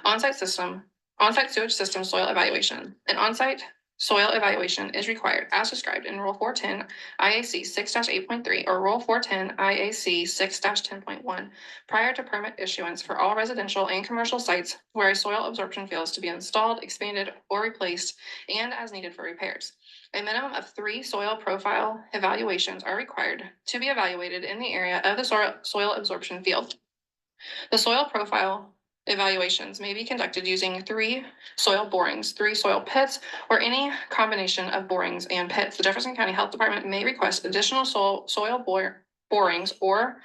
On-site sewage system soil evaluation. An on-site soil evaluation is required as described in Rule 410 IAC 6-8.3 or Rule 410 IAC 6-10.1 prior to permit issuance for all residential and commercial sites where a soil absorption field is to be installed, expanded, or replaced, and as needed for repairs. A minimum of 3 soil profile evaluations are required to be evaluated in the area of the soil absorption field. The soil profile evaluations may be conducted using 3 soil borings, 3 soil pits, or any combination of borings and pits. The Jefferson County Health Department may request additional soil borings or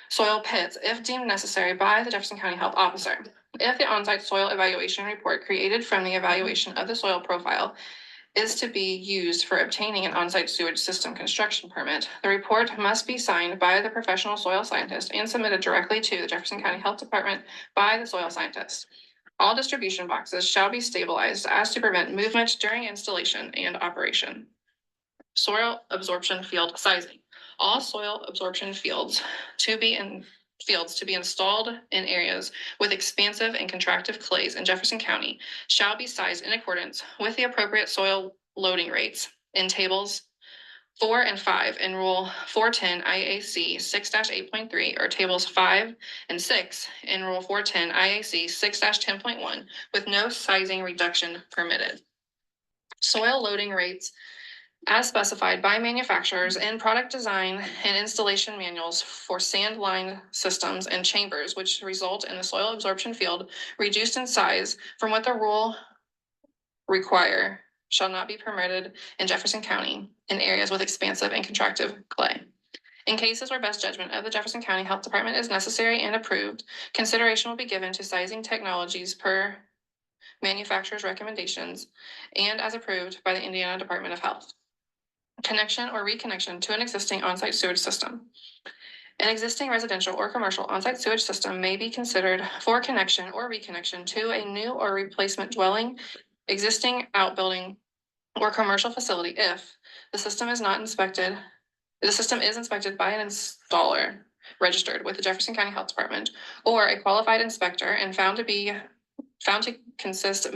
soil pits if deemed necessary by the Jefferson County Health Officer. If the on-site soil evaluation report created from the evaluation of the soil profile is to be used for obtaining an on-site sewage system construction permit, the report must be signed by the professional soil scientist and submitted directly to the Jefferson County Health Department by the soil scientist. All distribution boxes shall be stabilized as to prevent movement during installation and operation. Soil absorption field sizing. All soil absorption fields to be installed in areas with expansive and contractive clays in Jefferson County shall be sized in accordance with the appropriate soil loading rates in tables 4 and 5 in Rule 410 IAC 6-8.3 or tables 5 and 6 in Rule 410 IAC 6-10.1 with no sizing reduction permitted. Soil loading rates as specified by manufacturers in product design and installation manuals for sand line systems and chambers, which result in the soil absorption field reduced in size from what the rule require shall not be permitted in Jefferson County in areas with expansive and contractive clay. In cases where best judgment of the Jefferson County Health Department is necessary and approved, consideration will be given to sizing technologies per manufacturer's recommendations and as approved by the Indiana Department of Health. Connection or reconnection to an existing on-site sewage system. An existing residential or commercial on-site sewage system may be considered for connection or reconnection to a new or replacement dwelling, existing outbuilding, or commercial facility if the system is not inspected. The system is inspected by an installer registered with the Jefferson County Health Department or a qualified inspector and found to consist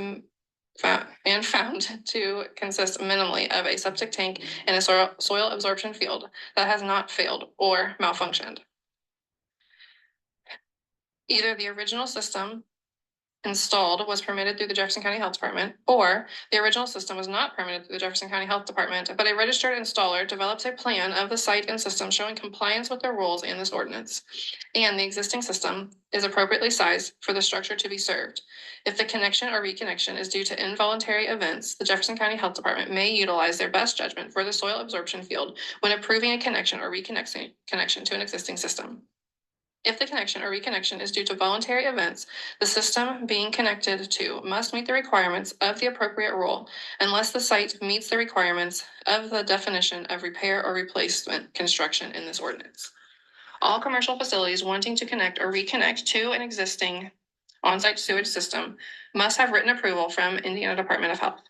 minimally of a septic tank and a soil absorption field that has not failed or malfunctioned. Either the original system installed was permitted through the Jefferson County Health Department, or the original system was not permitted through the Jefferson County Health Department, but a registered installer develops a plan of the site and system showing compliance with the rules in this ordinance, and the existing system is appropriately sized for the structure to be served. If the connection or reconnection is due to involuntary events, the Jefferson County Health Department may utilize their best judgment for the soil absorption field when approving a connection or connection to an existing system. If the connection or reconnection is due to voluntary events, the system being connected to must meet the requirements of the appropriate rule unless the site meets the requirements of the definition of repair or replacement construction in this ordinance. All commercial facilities wanting to connect or reconnect to an existing on-site sewage system must have written approval from Indiana Department of Health.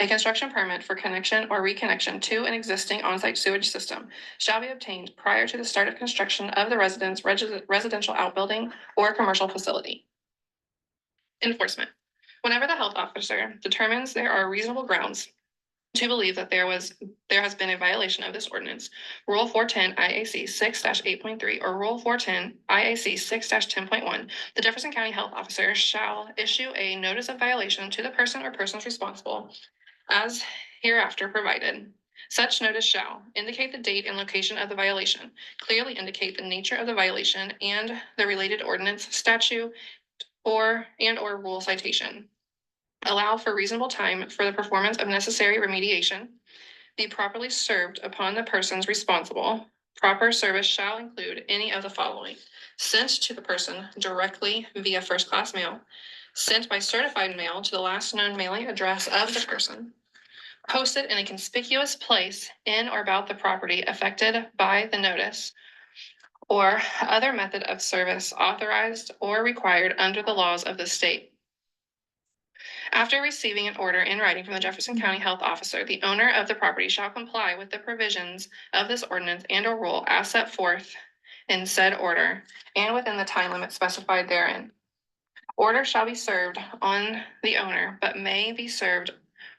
A construction permit for connection or reconnection to an existing on-site sewage system shall be obtained prior to the start of construction of the residential outbuilding or commercial facility. Enforcement. Whenever the health officer determines there are reasonable grounds to believe that there has been a violation of this ordinance, Rule 410 IAC 6-8.3 or Rule 410 IAC 6-10.1, the Jefferson County Health Officer shall issue a notice of violation to the person or persons responsible as hereafter provided. Such notice shall indicate the date and location of the violation, clearly indicate the nature of the violation and the related ordinance, statute, or rule citation, allow for reasonable time for the performance of necessary remediation, be properly served upon the persons responsible. Proper service shall include any of the following: sent to the person directly via first-class mail, sent by certified mail to the last known mailing address of the person, posted in a conspicuous place in or about the property affected by the notice, or other method of service authorized or required under the laws of the state. After receiving an order in writing from the Jefferson County Health Officer, the owner of the property shall comply with the provisions of this ordinance and/or rule as set forth in said order and within the time limit specified therein. Order shall be served on the owner, but may be served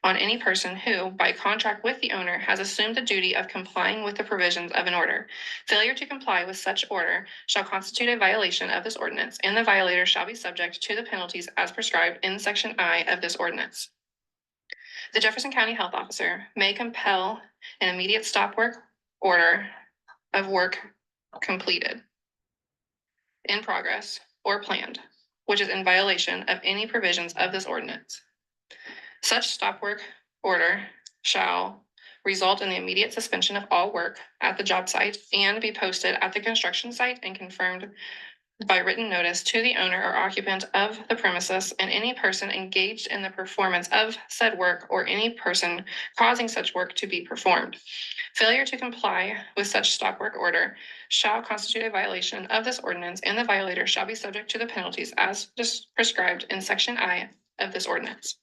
on any person who, by contract with the owner, has assumed the duty of complying with the provisions of an order. Failure to comply with such order shall constitute a violation of this ordinance, and the violator shall be subject to the penalties as prescribed in Section I of this ordinance. The Jefferson County Health Officer may compel an immediate stop work order of work completed, in progress, or planned, which is in violation of any provisions of this ordinance. Such stop work order shall result in the immediate suspension of all work at the job site and be posted at the construction site and confirmed by written notice to the owner or occupant of the premises and any person engaged in the performance of said work or any person causing such work to be performed. Failure to comply with such stop work order shall constitute a violation of this ordinance, and the violator shall be subject to the penalties as prescribed in Section I of this ordinance.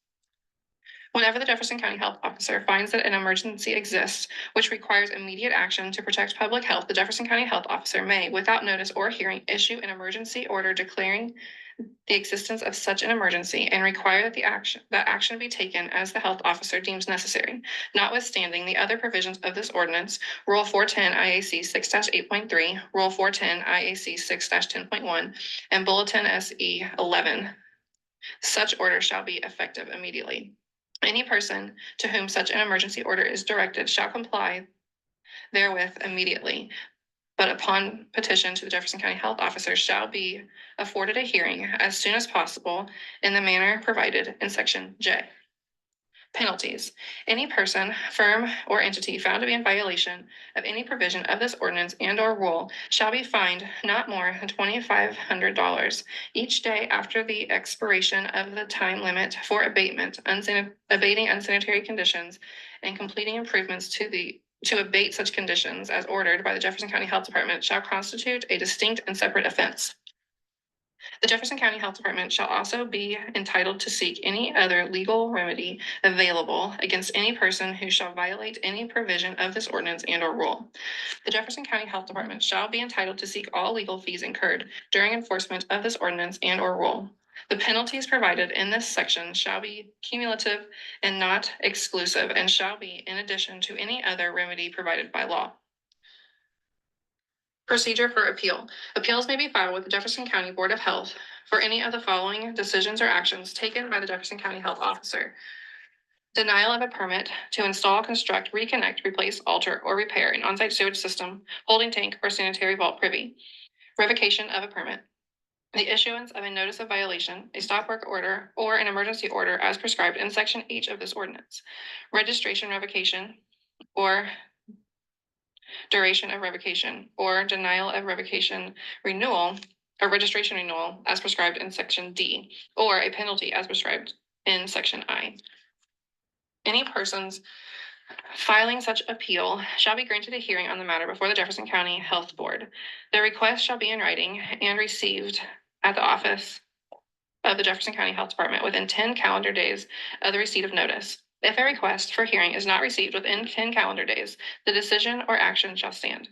Whenever the Jefferson County Health Officer finds that an emergency exists which requires immediate action to protect public health, the Jefferson County Health Officer may, without notice or hearing, issue an emergency order declaring the existence of such an emergency and require that action be taken as the health officer deems necessary, notwithstanding the other provisions of this ordinance, Rule 410 IAC 6-8.3, Rule 410 IAC 6-10.1, and Bulletin SE 11. Such order shall be effective immediately. Any person to whom such an emergency order is directed shall comply therewith immediately, but upon petition to the Jefferson County Health Officer shall be afforded a hearing as soon as possible in the manner provided in Section J. Penalties. Any person, firm, or entity found to be in violation of any provision of this ordinance and or rule shall be fined not more than $2,500 each day after the expiration of the time limit for abating unsanitary conditions and completing improvements to abate such conditions as ordered by the Jefferson County Health Department shall constitute a distinct and separate offense. The Jefferson County Health Department shall also be entitled to seek any other legal remedy available against any person who shall violate any provision of this ordinance and or rule. The Jefferson County Health Department shall be entitled to seek all legal fees incurred during enforcement of this ordinance and or rule. The penalties provided in this section shall be cumulative and not exclusive and shall be in addition to any other remedy provided by law. Procedure for appeal. Appeals may be filed with the Jefferson County Board of Health for any of the following decisions or actions taken by the Jefferson County Health Officer. Denial of a permit to install, construct, reconnect, replace, alter, or repair an on-site sewage system, holding tank, or sanitary vault privy. Revocation of a permit. The issuance of a notice of violation, a stop work order, or an emergency order as prescribed in Section H of this ordinance. Registration revocation, or duration of revocation, or denial of revocation renewal or registration renewal as prescribed in Section D, or a penalty as prescribed in Section I. Any persons filing such appeal shall be granted a hearing on the matter before the Jefferson County Health Board. The request shall be in writing and received at the office of the Jefferson County Health Department within 10 calendar days of the receipt of notice. If a request for hearing is not received within 10 calendar days, the decision or action shall stand.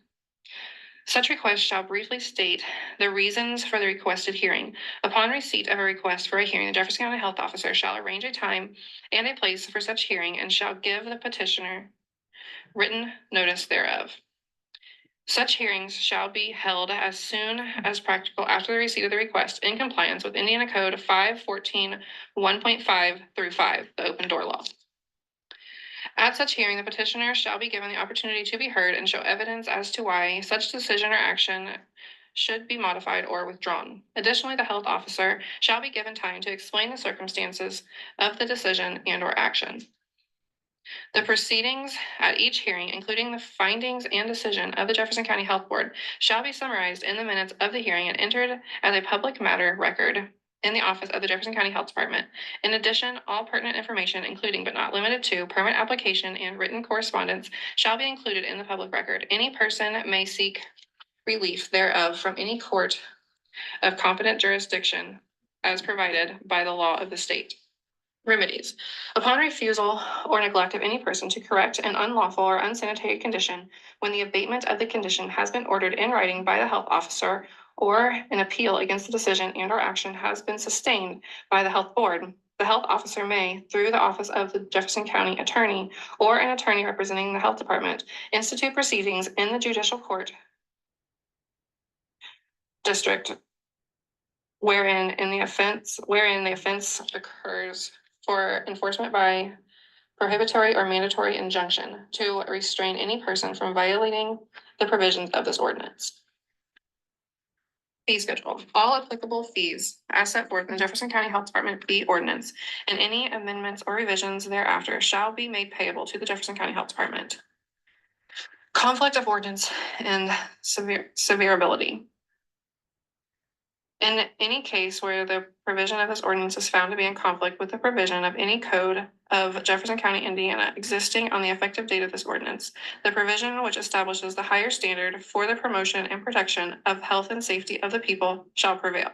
Such request shall briefly state the reasons for the requested hearing. Upon receipt of a request for a hearing, the Jefferson County Health Officer shall arrange a time and a place for such hearing and shall give the petitioner written notice thereof. Such hearings shall be held as soon as practical after the receipt of the request in compliance with Indiana Code 514 1.5 through 5, the open door law. At such hearing, the petitioner shall be given the opportunity to be heard and show evidence as to why such decision or action should be modified or withdrawn. Additionally, the health officer shall be given time to explain the circumstances of the decision and or action. The proceedings at each hearing, including the findings and decision of the Jefferson County Health Board, shall be summarized in the minutes of the hearing and entered as a public matter record in the office of the Jefferson County Health Department. In addition, all pertinent information, including but not limited to permit application and written correspondence, shall be included in the public record. Any person may seek relief thereof from any court of competent jurisdiction as provided by the law of the state. Remedies. Upon refusal or neglect of any person to correct an unlawful or unsanitary condition, when the abatement of the condition has been ordered in writing by the health officer, or an appeal against the decision and or action has been sustained by the health board, the health officer may, through the office of the Jefferson County Attorney or an attorney representing the health department, institute proceedings in the judicial court district wherein the offense occurs for enforcement by prohibitory or mandatory injunction to restrain any person from violating the provisions of this ordinance. Fee schedule. All applicable fees as set forth in the Jefferson County Health Department fee ordinance and any amendments or revisions thereafter shall be made payable to the Jefferson County Health Department. Conflict of ordinance and severability. In any case where the provision of this ordinance is found to be in conflict with the provision of any code of Jefferson County, Indiana, existing on the effective date of this ordinance, the provision which establishes the higher standard for the promotion and protection of health and safety of the people shall prevail.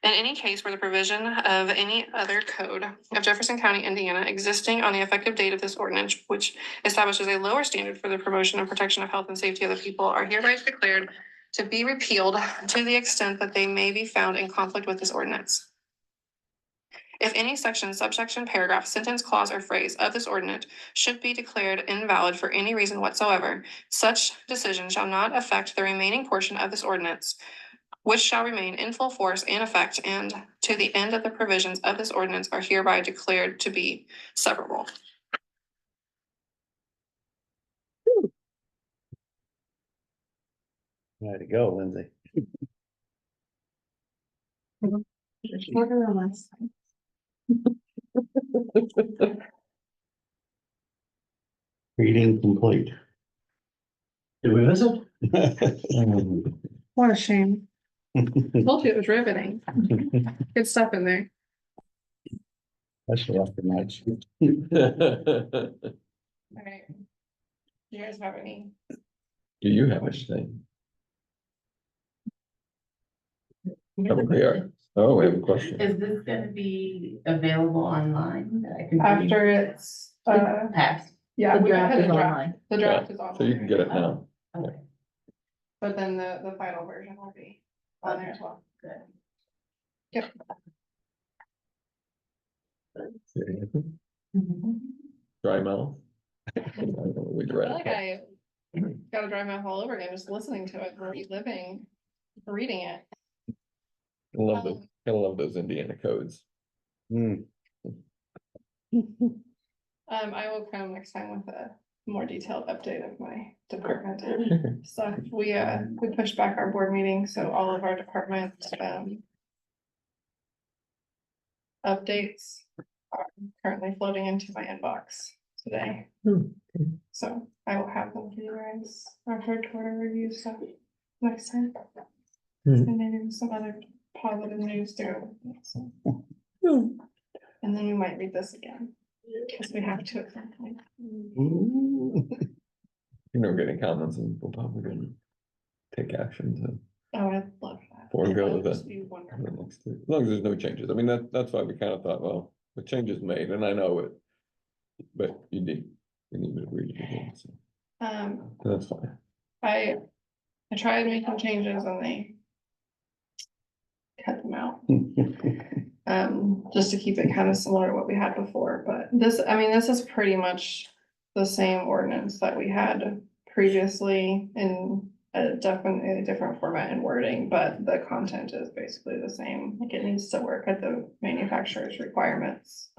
In any case where the provision of any other code of Jefferson County, Indiana, existing on the effective date of this ordinance, which establishes a lower standard for the promotion and protection of health and safety of the people, are hereby declared to be repealed to the extent that they may be found in conflict with this ordinance. If any section, subsection, paragraph, sentence, clause, or phrase of this ordinance should be declared invalid for any reason whatsoever, such decision shall not affect the remaining portion of this ordinance, which shall remain in full force and effect, and to the end of the provisions of this ordinance are hereby declared to be severable. Way to go, Lindsay. Reading complete. Did we miss it? What a shame. Told you it was riveting. Good stuff in there. That's after night shift. Alright. You guys have any? Do you have anything? Oh, we are. Oh, we have a question. Is this gonna be available online that I can? read? After it's, Passed. yeah, The we draft had is the draft, online. the draft Yeah, is on So you there, can get it now. Okay, but then the final version will be on there as well. good. Dry mouth. We I feel read like it. I gotta dry mouth all over again, just listening to it, reliving, reading it. I love those, I love those Indiana codes. Hmm. I will come next time with a more detailed update of my department stuff. We pushed back our board meeting, so all of our department, updates are currently floating into my inbox today. So I will have them for you guys, our third quarter review stuff next time. And maybe some other positive news to go with it, so. And then we might read this again, because we have to at some point. Getting comments and we'll probably gonna take action to Oh, I'd love that. forego That would the just be wonderful. the next two. As long as there's no changes. I mean, that's why we kind of thought, well, the change is made and I know it. But you need to read it again, so that's fine. I tried making changes and they cut them out. Just to keep it kind of similar to what we had before, but this, I mean, this is pretty much the same ordinance that we had previously in a definitely different format and wording, but the content is basically the same. Like it needs to work at the manufacturer's requirements.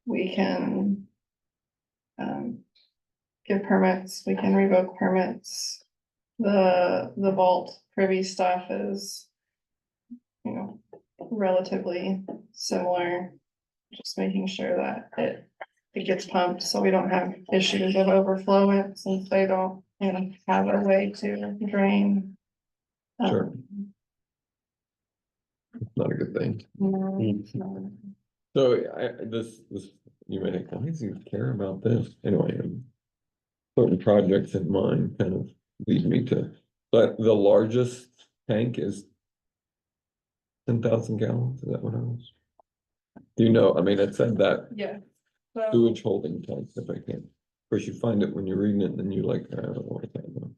We can give permits, we can revoke permits. The vault privy stuff is, you know, relatively similar. Just making sure that it gets pumped, so we don't have issues of overflow since they don't, you know, have a way to drain. Sure. Not a good thing. No. So this, you may think, why does he care about this? Anyway, certain projects in mind kind of lead me to, but the largest tank is 10,000 gallons, is that what it was? Do you know, I mean, it said that Yeah. So sewage holding tank, if I can. Of course, you find it when you're reading it and then you like, I don't know what that was.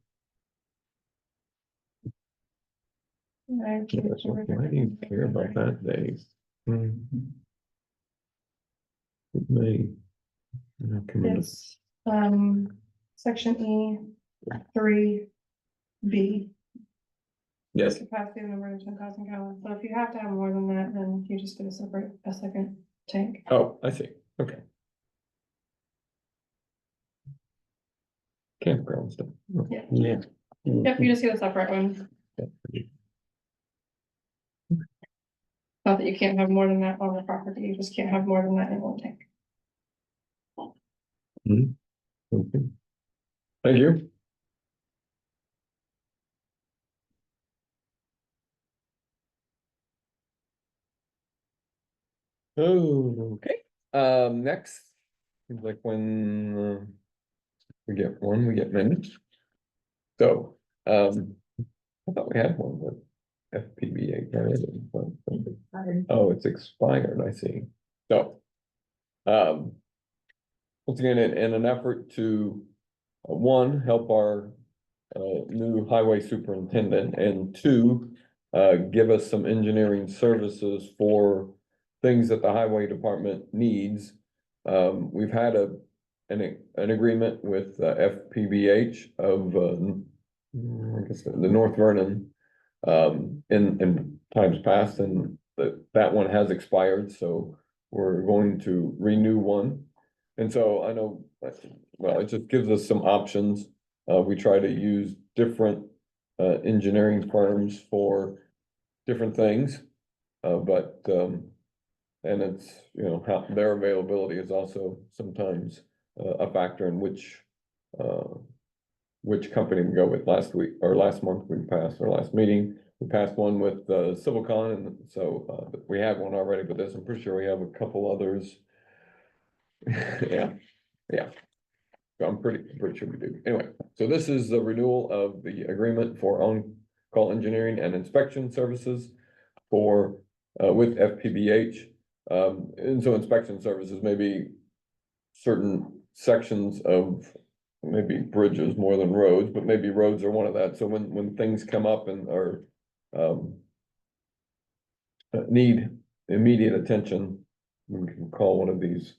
I keep Yeah, so why do you care about that, Dave? It may. Come in. It's, section E, 3B. Yes, Capacity of no more than 10,000 gallons, so if you have to have more than that, then you just get a second tank. oh, I see, okay. Campground stuff. Yeah. Yeah. Yep, you just get a separate one. Not that you can't have more than that on the property, you just can't have more than that in one tank. Okay. Thank you. Oh, okay, next, seems like when we get one, we get minutes. So, I thought we had one with FPBA. Oh, it's expired, I see. So, once again, in an effort to, one, help our new highway superintendent, and two, give us some engineering services for things that the highway department needs. We've had an agreement with FPBH of I guess the North Vernon in times past, and that one has expired, so we're going to renew one. And so I know, well, it just gives us some options. We try to use different engineering firms for different things. But And it's, you know, how their availability is also sometimes a factor in which company we go with. Last week or last month, we passed our last meeting. We passed one with CivilCon, and so we have one already, but I'm pretty sure we have a couple others. Yeah, yeah. So I'm pretty sure we do. Anyway, so this is the renewal of the agreement for on-call engineering and inspection services for with FPBH. And so inspection services may be certain sections of maybe bridges more than roads, but maybe roads are one of that. So when things come up and are need immediate attention, we can call one of these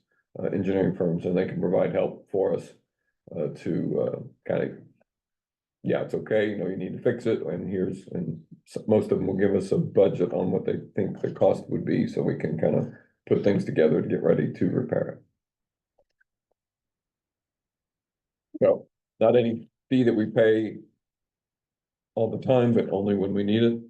engineering firms and they can provide help for us to kind of, yeah, it's okay, you know, you need to fix it, and most of them will give us a budget on what they think the cost would be, so we can kind of put things together to get ready to repair it. So, not any fee that we pay all the time, but only when we need it.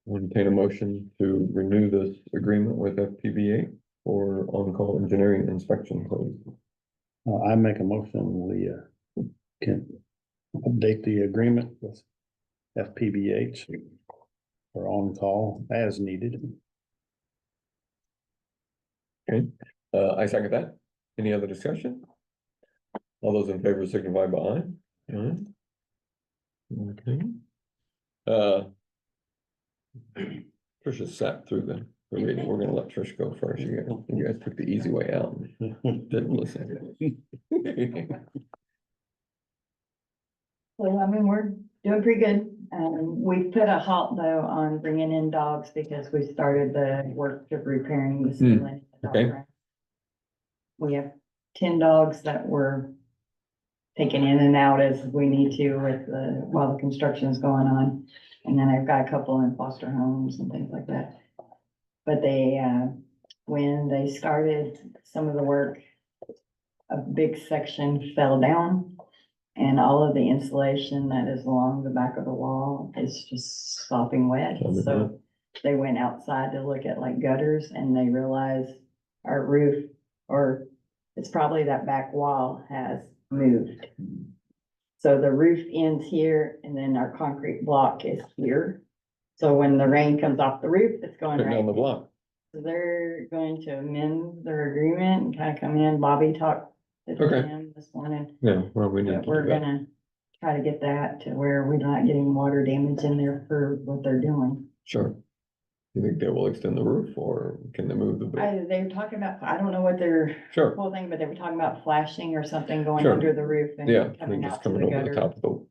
Entertain a motion to renew this agreement with FPBA for on-call engineering inspection services. I make a motion, we can update the agreement with FPBH for on-call as needed. Okay, I second that. Any other discussion? All those in favor signify by aye. Aye. Okay. Tricia sat through the reading. We're gonna let Trish go first. You guys took the easy way out. Didn't listen. So, I mean, we're doing pretty good. We put a halt though on bringing in dogs because we started the work of repairing the ceiling. in the dog okay. run. We have 10 dogs that were taken in and out as we need to while the construction is going on. And then I've got a couple in foster homes and things like that. But when they started some of the work, a big section fell down. And all of the insulation that is along the back of the wall is just sopping wet. So they went outside to look at like gutters and they realized our roof, or it's probably that back wall, has moved. So the roof ends here and then our concrete block is here. So when the rain comes off the roof, it's going Putting right on the block. So they're going to amend their agreement and kind of come in. Bobby talked to Okay. him this morning. Yeah, well, we need But to we're do that. gonna try to get that to where we're not getting water damage in there for what they're doing. Sure. You think they will extend the roof or can they move the building? They're talking about, I don't know what their Sure, whole thing, but they were talking about flashing or something going Sure. under the roof and yeah, coming they're just out to coming the over the gutter. top of the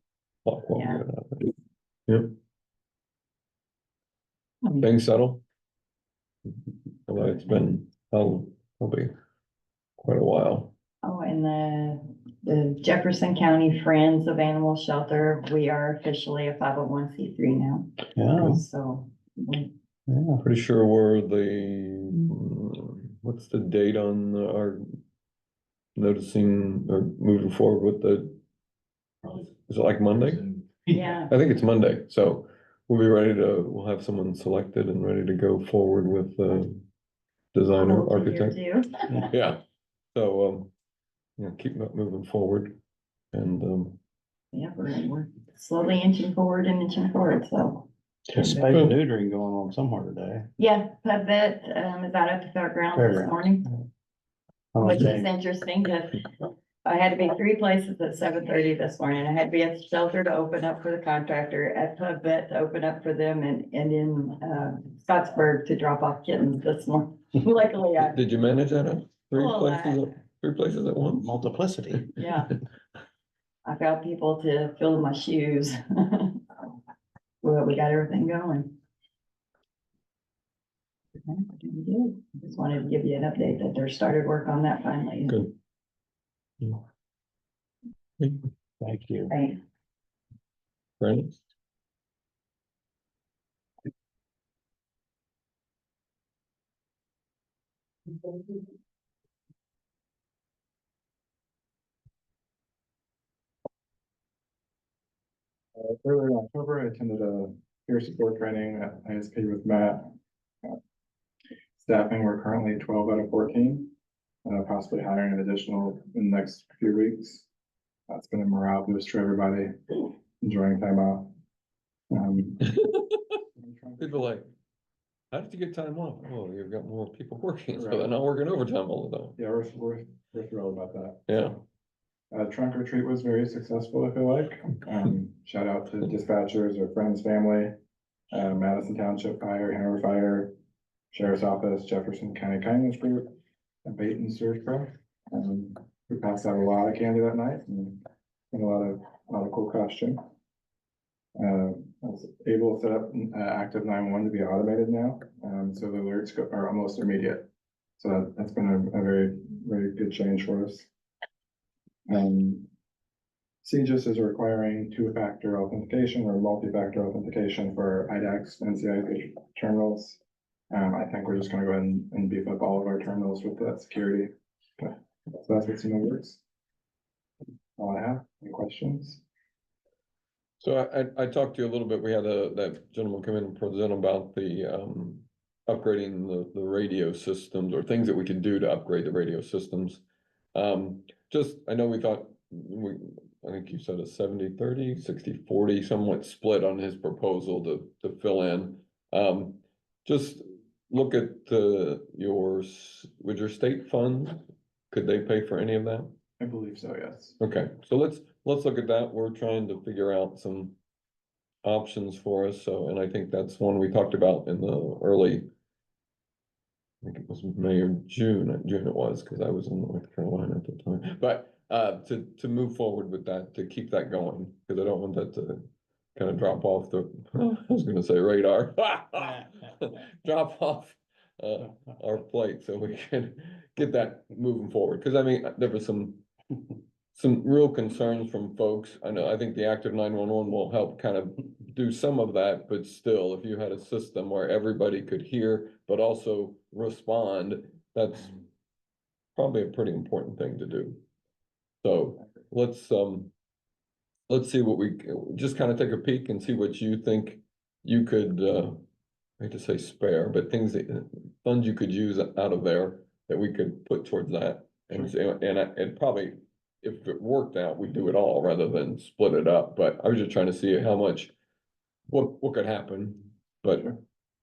block wall. Yeah. Yep. Things settle. Well, it's been, probably quite a while. Oh, and the Jefferson County Friends of Animal Shelter, we are officially a 501c3 now. Yeah, So yeah. Pretty sure we're what's the date on our noticing or moving forward with is it like Monday? yeah, I think it's Monday, so we'll be we'll have someone selected and ready to go forward with the designer, Hold to your architect. due. Yeah, so, keep moving forward and, Yeah, we're slowly inching forward and inching forward, so. Spay and neutering going on somewhere today. Yeah, pub vet, is out at the fairgrounds this Fairgrounds. morning, which is interesting, because I had to be 3 places at 7:30 this morning. I had to be at the shelter to open up for the contractor, at pub vet to open up for them, and in Scottsburg to drop off kittens this morning. Luckily, did you manage that at Well, three places at once? Multiplicity. yeah. I got people to fill my shoes. Well, we got everything going. Okay, we did. Just wanted to give you an update that they're started work on that finally. Good. Thank you. Right. Brandon? Earlier in October, I attended a peer support training at ISP with Matt. Staffing, we're currently 12 out of 14, possibly hiring an additional in the next few weeks. That's been a morale boost for everybody, enjoying time off. People like, how did you get time off? Oh, you've got more people working, so Right. they're not working overtime all the time. Yeah, we're thrilled about that. Yeah. Trunk or treat was very successful, I feel like. Shout out to dispatchers or friends, family, Madison Township Fire, Hanover Fire, Sheriff's Office, Jefferson County Kindness Group, and Baton Surf Pro. We passed out a lot of candy that night and a lot of cool costume. I was able to set up active 911 to be automated now, so the alerts are almost immediate. So that's been a very, very good change for us. CGIS is requiring two-factor authentication or multi-factor authentication for IDAX and NCI terminals. I think we're just gonna go ahead and beef up all of our terminals with that security. So that's what's in the works. All I have. Any questions? So I talked to you a little bit, we had that gentleman come in and present about the upgrading the radio systems or things that we could do to upgrade the radio systems. I know we thought, I think you said a 70-30, 60-40, somewhat split on his proposal to fill in. Just look at with your state funds, could they pay for any of that? I believe so, yes. Okay, so let's look at that. We're trying to figure out some options for us. So, and I think that's one we talked about in the early, I think it was May or June it was, because I was in North Carolina at the time. But to move forward with that, to keep that going, because I don't want that to kind of drop off the, I was gonna say radar. Drop off our plate so we can get that moving forward. Because I mean, there was some real concerns from folks. I think the active 911 will help kind of do some of that, but still, if you had a system where everybody could hear, but also respond, that's probably a pretty important thing to do. So let's see what we just kind of take a peek and see what you think you could, I hate to say spare, but funds you could use out of there that we could put towards that. And probably, if it worked out, we'd do it all rather than split it up. But I was just trying to see how much, what could happen. But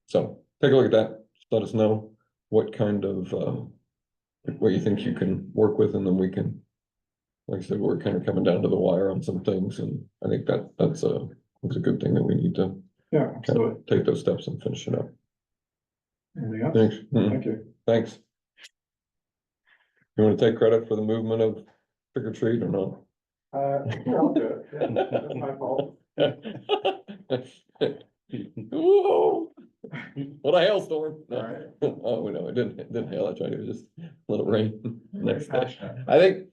so take a look at that. Just let us know what kind of what you think you can work with, and then we can, like I said, we're kind of coming down to the wire on some things, and I think that's a good thing that we need to kind of take those steps and finish it up. Anything else? Thanks. Thank you. Thanks. You want to take credit for the movement of trick or treat or not? I'll do it. Yeah, that's my fault. Whoa. What a hailstorm. No. All right. Oh, no, it didn't hail. I tried it was just a little rain. Next day. I think,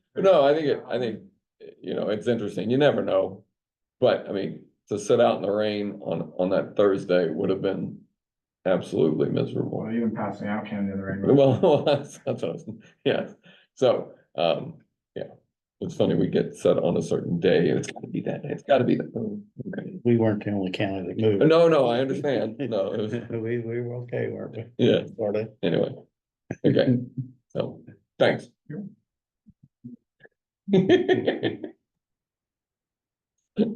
it's interesting. You never know. But I mean, to sit out in the rain on that Thursday would have been absolutely miserable. Well, even passing out candy in the rain. Well, that's what I was, yeah. So, yeah, it's funny, we get set on a certain day and it's gotta be that, it's gotta be that. Okay. We weren't the only county that moved. No, I understand. No, it was, We were okay, weren't we? yeah, Sort of. anyway. Okay, so, thanks.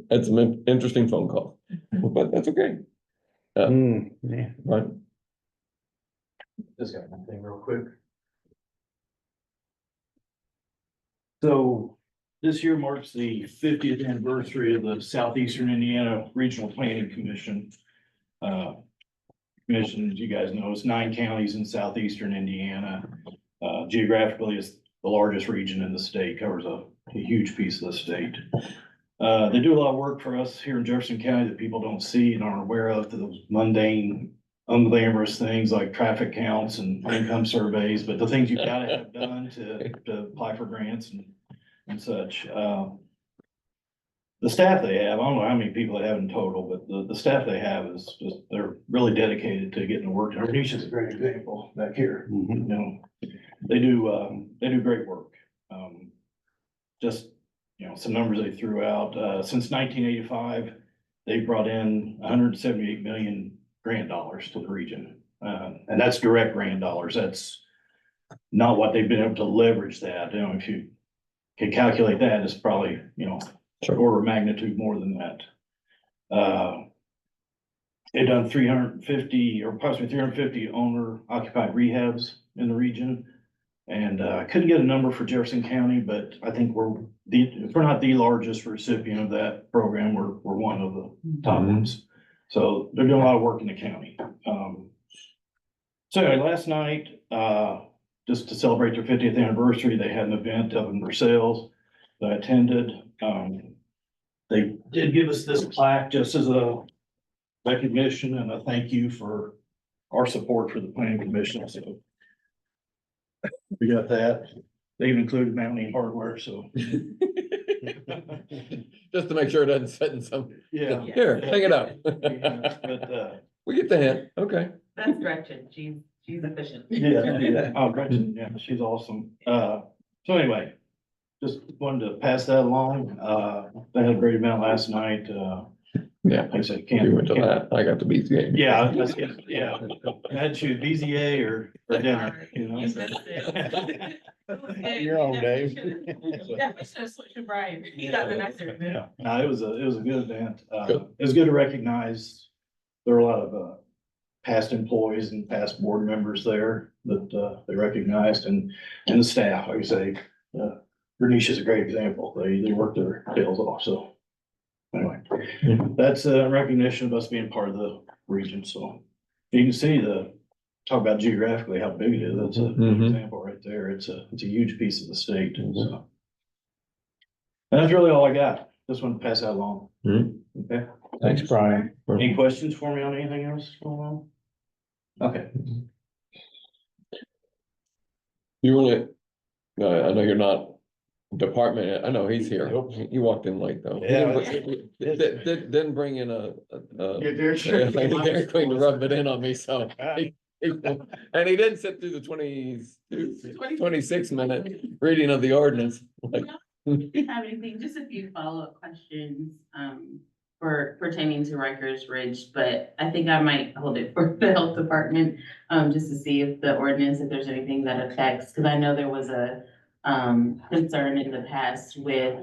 That's an interesting phone call, but that's okay. Yeah. Right. Just got one thing real quick. So this year marks the 50th anniversary of the Southeastern Indiana Regional Planning Commission. Commission, as you guys know, it's 9 counties in southeastern Indiana. Geographically, it's the largest region in the state, covers a huge piece of the state. They do a lot of work for us here in Jefferson County that people don't see and aren't aware of, those mundane, unglamorous things like traffic counts and income surveys, but the things you've got to have done to apply for grants and such. The staff they have, I don't know how many people they have in total, but the staff they have is just, they're really dedicated to getting the work done. Bernice is a great example back here. You know, they do great work. Just, some numbers they threw out, since 1985, they brought in 178 million grant dollars to the region. And that's direct grant dollars. That's not what they've been able to leverage that. You know, if you can calculate that, it's probably, order of magnitude more than that. They've done 350 or approximately 350 owner occupied rehabs in the region. And I couldn't get a number for Jefferson County, but I think if we're not the largest recipient of that program, we're one of the top ones. So they're doing a lot of work in the county. So anyway, last night, just to celebrate their 50th anniversary, they had an event up in Versailles that I attended. They did give us this plaque just as a recognition and a thank you for our support for the planning commission. So we got that. They even included mounting hardware, so. Just to make sure it doesn't sit in some. Yeah. Here, hang it up. But, We get the hint, okay. That's Gretchen. She's efficient. yeah. Oh, Gretchen, yeah, she's awesome. So anyway, just wanted to pass that along. They had a great event last night. Yeah. Like I said, We went to that, I got the Beats game. Yeah, yeah. I had to choose BZA or dinner, you know. You missed it. You're on, Dave. Yeah, we should have switched to Brian. He got the nicer event. Yeah, no, it was a good event. Good. It was good to recognize there were a lot of past employees and past board members there that they recognized and the staff, like I say, Bernice is a great example. They worked their tails off, so. Anyway, that's a recognition of us being part of the region, so you can see talk about geographically how big it is. That's a good example right there. It's a huge piece of the state, and so. And that's really all I got. Just want to pass that along. Okay. Thanks, Brian. Any questions for me on anything else going on? Okay. You wanna, I know you're not department, I know he's here. He walked in late though. He didn't bring in a Dairy Queen to rub it in on me, so. And he didn't sit through the 26 minute reading of the ordinance. Like, Have anything, just a few follow-up questions, for pertaining to Rikers Ridge, but I think I might hold it for the health department, just to see if the ordinance, if there's anything that affects, because I know there was a concern in the past with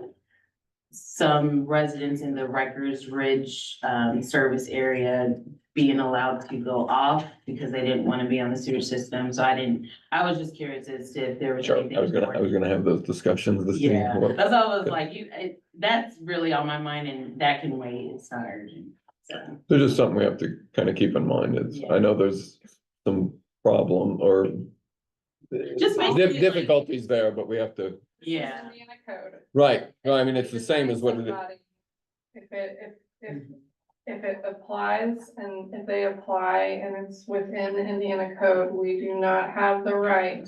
some residents in the Rikers Ridge, service area being allowed to go off because they didn't want to be on the sewer system. So I was just curious as to if there was sure, anything. I was gonna have those discussions this Yeah, evening. that's all I was like, that's really on my mind and that can wait. It's not urgent, so. There's just something we have to kind of keep in mind is, I know there's some problem or Just basically, difficulties there, but we have to, Yeah. Indiana code. right, no, I mean, it's the same as what it is. If it applies and if they apply and it's within the Indiana code, we do not have the right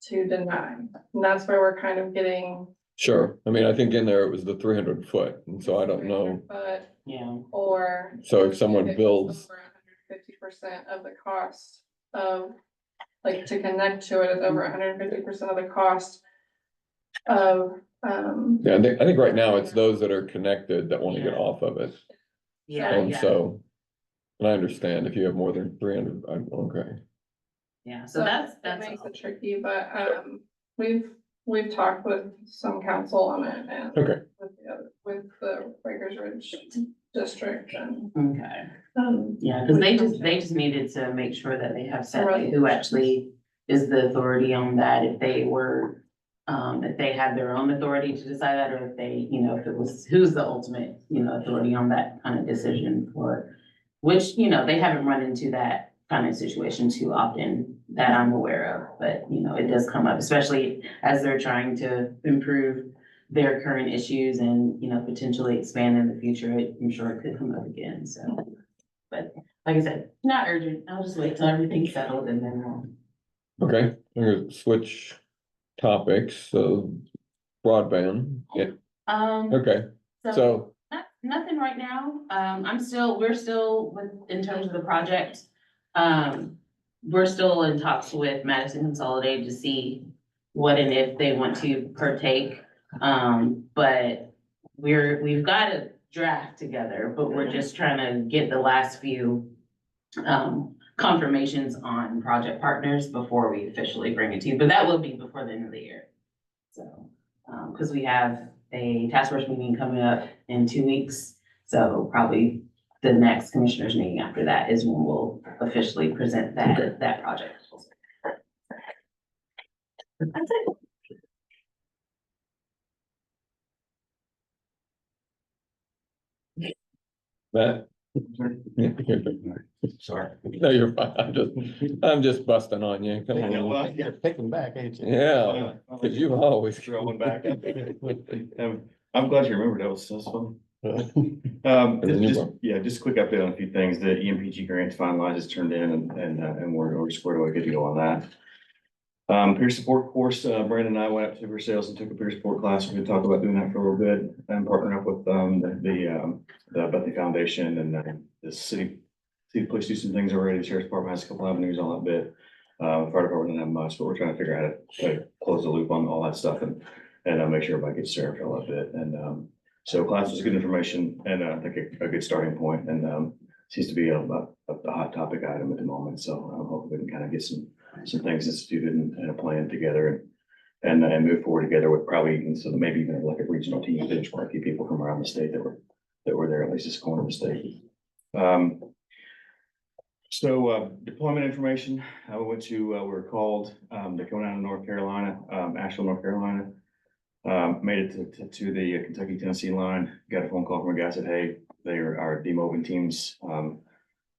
to deny. And that's where we're kind of getting. Sure, I mean, I think in there it was the 300 foot, and so I don't know, But, Yeah. or. so if someone builds, 150% of the cost of, like, to connect to it is over 150% of the cost of, yeah, I think right now it's those that are connected that want to get off of it. Yeah, And yeah, so, and I understand if you have more than 300, I'm okay. yeah, so that's that makes all. it tricky, but, we've talked with some council on it and. Okay. With the Rikers Ridge district and, Okay, yeah, because they just needed to make sure that they have set like, who actually is the authority on that, if they were, if they had their own authority to decide that, or if they, if it was, who's the ultimate, authority on that kind of decision for, which, they haven't run into that kind of situation too often that I'm aware of, but, it does come up, especially as they're trying to improve their current issues and, potentially expand in the future. I'm sure it could come up again, so. But like I said, not urgent. I'll just wait till everything's settled and then Okay, I'm gonna switch topics, so broadband, yeah, okay, so, nothing right now. We're still in terms of the project. We're still in talks with Madison Consolidated to see what and if they want to partake. But we've got draft together, but we're just trying to get the last few confirmations on project partners before we officially bring it to you, but that will be before the end of the year. So, because we have a task force meeting coming up in 2 weeks, so probably the next commissioners meeting after that is when we'll officially present that project. That's it. Matt? Sorry. No, you're fine. I'm just busting on you. Come on. You're picking back, ain't you? Yeah, cause you always. Throwing back. I'm glad you remembered, that was fun. Everything you Just, want. yeah, just a quick update on a few things. The EMPG grant finalized is turned in and we're squared away, good to go on that. Peer support course, Brandon and I went up to Versailles and took a peer support class. We're gonna talk about doing that for a little bit and partnering up with, the Bethany Foundation and the city police do some things already. The Sheriff's Department has a couple avenues on that bit. Fire department doesn't have much, but we're trying to figure out how to close the loop on all that stuff and make sure everybody gets served all that bit. And, so class was good information and I think a good starting point and, seems to be a hot topic item at the moment. So I'm hoping we can kind of get some things instituted and a plan together and move forward together with probably even, so maybe even like a regional team, benchmark a few people from around the state that were there, at least this corner of the state. So deployment information, we went to, we were called, to go down to North Carolina, Asheville, North Carolina. Made it to the Kentucky-Tennessee line, got a phone call from a guy said, hey, they are our demobbing teams.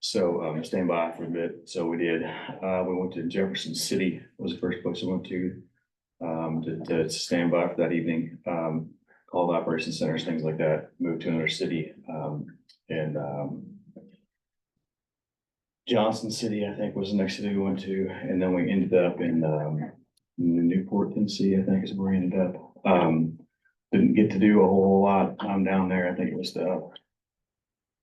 So stand by for a bit. So we did, we went to Jefferson City was the first place we went to stand by for that evening. Called operations centers, things like that, moved to another city, and Johnson City, I think was the next city we went to. And then we ended up in Newport, Tennessee, I think is where we ended up. Didn't get to do a whole lot down there. I think it was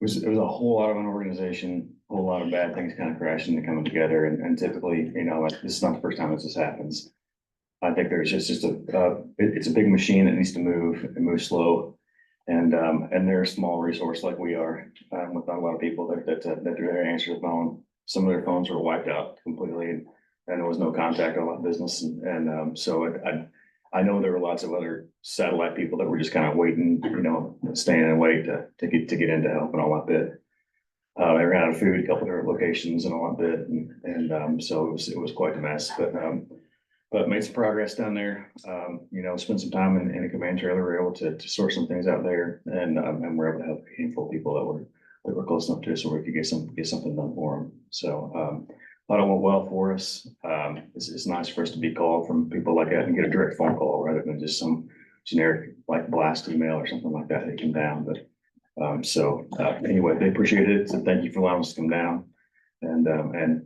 it was a whole lot of an organization, a whole lot of bad things kind of crashing and coming together. And typically, you know, this is not the first time this happens. I think there's just it's a big machine that needs to move and move slow. And they're a small resource like we are, with not a lot of people that answer the phone. Some of their phones were wiped out completely and there was no contact on that business. So I know there were lots of other satellite people that were just kind of waiting, you know, staying and wait to get into help and all that bit. They ran out of food, a couple of different locations and all that bit. And so it was quite a mess, but made some progress down there. You know, spent some time in a command trailer. We were able to sort some things out there and we're able to help a handful of people that were close enough to us so we could get something done for them. So, thought it went well for us. It's nice for us to be called from people like that and get a direct phone call rather than just some generic like blast email or something like that that came down. But anyway, they appreciated it. So thank you for allowing us to come down. And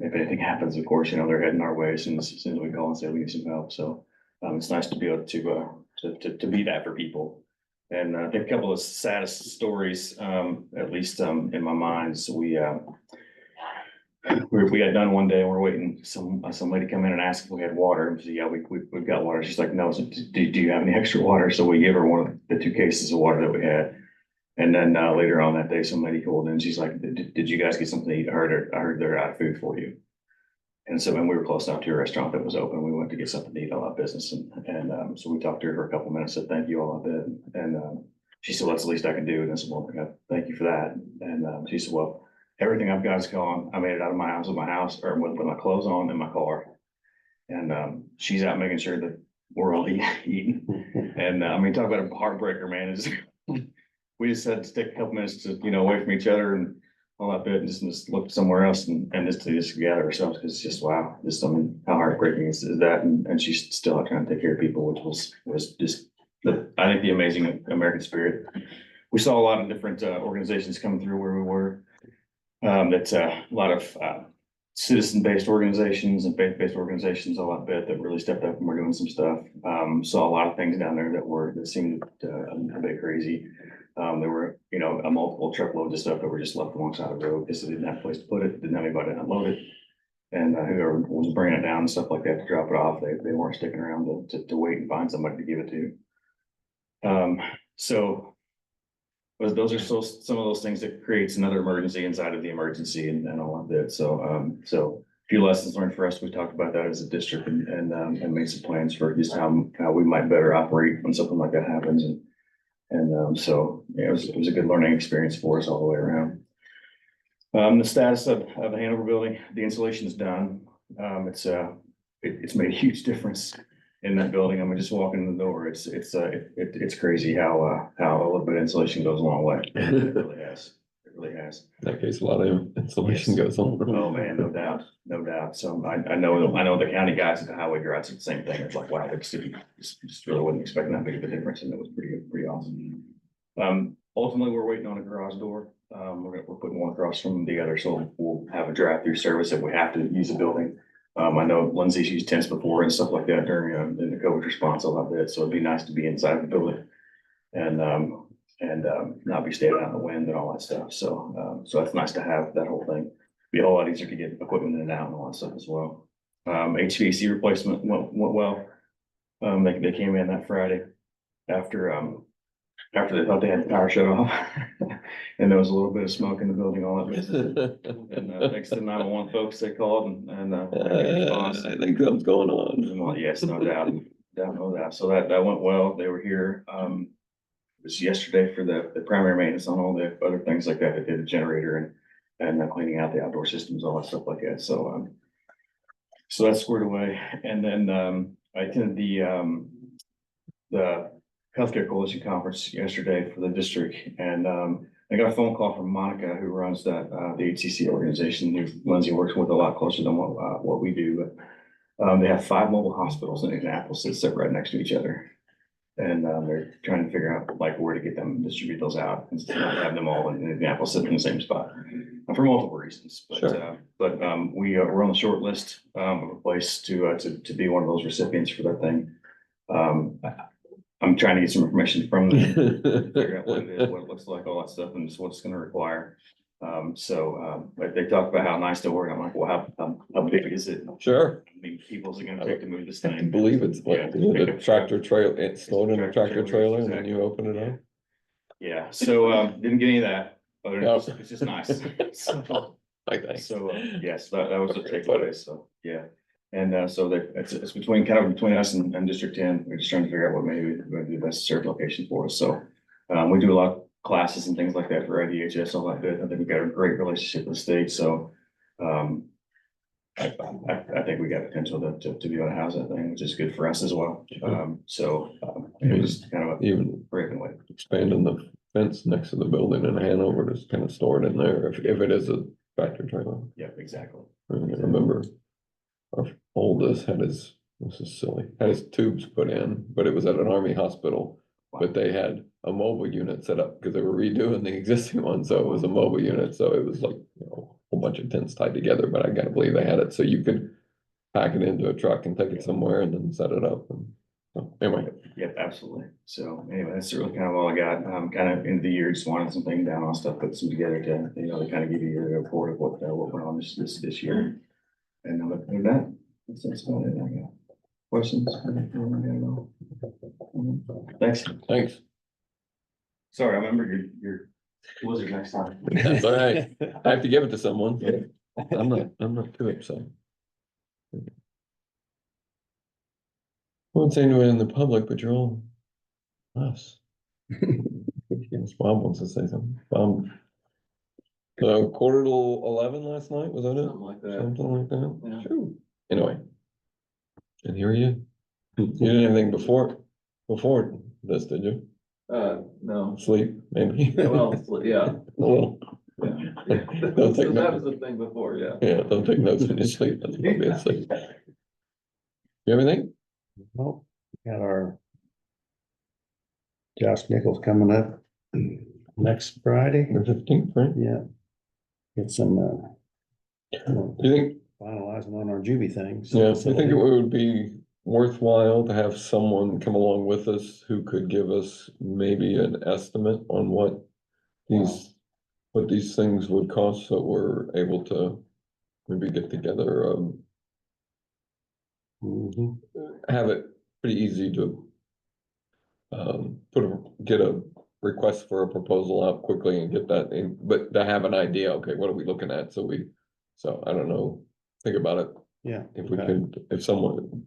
if anything happens, of course, you know, they're heading our way as soon as we call and say we need some help. So it's nice to be able to be that for people. And I think a couple of saddest stories, at least in my mind. So we got done one day and we're waiting. Some lady come in and ask if we had water. And she said, yeah, we've got water. She's like, no, so do you have any extra water? So we gave her one of the 2 cases of water that we had. And then later on that day, some lady called in. She's like, did you guys get something to eat? I heard they're out of food for you. And so when we were close enough to a restaurant that was open, we went to get something to eat, all that business. And so we talked to her for a couple of minutes, said thank you all a bit. And she said, well, that's the least I can do. And I said, well, thank you for that. And she said, well, everything I've got is gone. I made it out of my house with my clothes on in my car. And she's out making sure that we're all eating. And I mean, talk about a heartbreaker, man. We just had to take a couple minutes to, you know, away from each other and all that bit and just look somewhere else and just gather ourselves because it's just, wow, I mean, how heartbreaking is that? And she's still out trying to take care of people, which was just, I think the amazing American spirit. We saw a lot of different organizations coming through where we were. That's a lot of citizen-based organizations and faith-based organizations, a lot bit that really stepped up and were doing some stuff. Saw a lot of things down there that seemed a bit crazy. There were, you know, a multiple truckloads of stuff that were just left alongside the road because they didn't have a place to put it, didn't have anybody to unload it. And whoever was bringing it down and stuff like that to drop it off, they weren't sticking around to wait and find somebody to give it to. So but those are still some of those things that creates another emergency inside of the emergency and all of that. So, so a few lessons learned for us. We talked about that as a district and made some plans for just how we might better operate when something like that happens. And so, yeah, it was a good learning experience for us all the way around. The status of the Hanover building, the insulation is done. It's made a huge difference in that building. I mean, just walking in the door, it's crazy how a little bit of insulation goes a long way. It really has. It really has. In that case, a lot of insulation Yes. goes on. Oh, man, no doubt, no doubt. So I know the county guys at the highway garage said the same thing. It's like, wow, they just really wasn't expecting that big of a difference, and it was pretty awesome. Ultimately, we're waiting on a garage door. We're putting one across from the other, so we'll have a drive-through service if we have to use a building. I know Lindsay's used tents before and stuff like that during in the COVID response a lot bit, so it'd be nice to be inside the building and not be standing out in the wind and all that stuff. So that's nice to have that whole thing. Be a whole lot easier to get equipment in and out and all that stuff as well. HVAC replacement went well. They came in that Friday after they thought they had the power shut off. And there was a little bit of smoke in the building, all that. And thanks to the 911 folks, they called and response. I think something's going on. Well, yes, no doubt, no doubt. So that went well. They were here. It was yesterday for the primary maintenance on all the other things like that. They did the generator and cleaning out the outdoor systems, all that stuff like that. So that's squared away. And then I attended the Healthcare Coalition Conference yesterday for the district, and I got a phone call from Monica, who runs the HCC organization, who Lindsay works with a lot closer than what we do. But they have 5 mobile hospitals in Indianapolis that sit right next to each other, and they're trying to figure out like where to get them and distribute those out and not have them all in Indianapolis sitting in the same spot for multiple reasons. But Sure. We're on the short list of a place to be one of those recipients for that thing. I'm trying to get some information from them, figure out what it is, what it looks like, all that stuff, and just what it's gonna require. But they talked about how nice they were. I'm like, well, how big is it? Sure. How many people is it gonna take to move this I can thing? believe it's Yeah, what, the tractor trailer, it's stored in a Tractor tractor trailer, trailer and then exactly. you open it up. Yeah, so, didn't get any of that, but No. it's just nice. So, I think. yes, that was the Okay, takeaway, so, yeah. And, so it's between us and District 10. We're just trying to figure out what maybe would be the best served location for us. So, we do a lot of classes and things like that for IDHS, all that good. I think we've got a great relationship with the state, so, I think we got potential to be able to house that thing, which is good for us as well. It was kind of a Even breaking away. expanding the fence next to the building in Hanover to kind of store it in there if it is a tractor trailer. Yeah, exactly. I remember our oldest this is silly, had his tubes put in, but it was at an army hospital. But they had a mobile unit set up because they were redoing the existing one, so it was a mobile unit, so it was like, a whole bunch of tents tied together, but I gotta believe they had it, so you could pack it into a truck and take it somewhere and then set it up, and so, anyway. Yep, absolutely. So anyway, that's really kind of all I got. Kind of end of the year, just wanted some things down on stuff, put some together to, to kind of give you a report of what went on this year. And other than that, that's about it. I got questions. Thanks. Thanks. Sorry, I remember your blizzard next time. That's all right. I have to give it to someone. I'm not too upset. I won't say anyone in the public, but you're all us. Bob wants to say something. So 10:45 last night, was that it? Something like that. Something like that? Yeah. Sure. Anyway. And here you. You did anything before this, did you? No. Sleep, maybe? Well, yeah. A little. Yeah. Don't take That notes. was the thing before, yeah. Yeah, don't take notes when you sleep, that's obviously. You have anything? Well, got our Josh Nichols coming up next Friday. The 15th, right? Yeah. Get some, Do you think, finalizing on our juvie things. yeah, do you think it would be worthwhile to have someone come along with us who could give us maybe an estimate on what these things would cost, so we're able to maybe get together, have it pretty easy to get a request for a proposal out quickly and get that in, but to have an idea, okay, what are we looking at? So I don't know, think about it. Yeah. If we okay. could, if someone,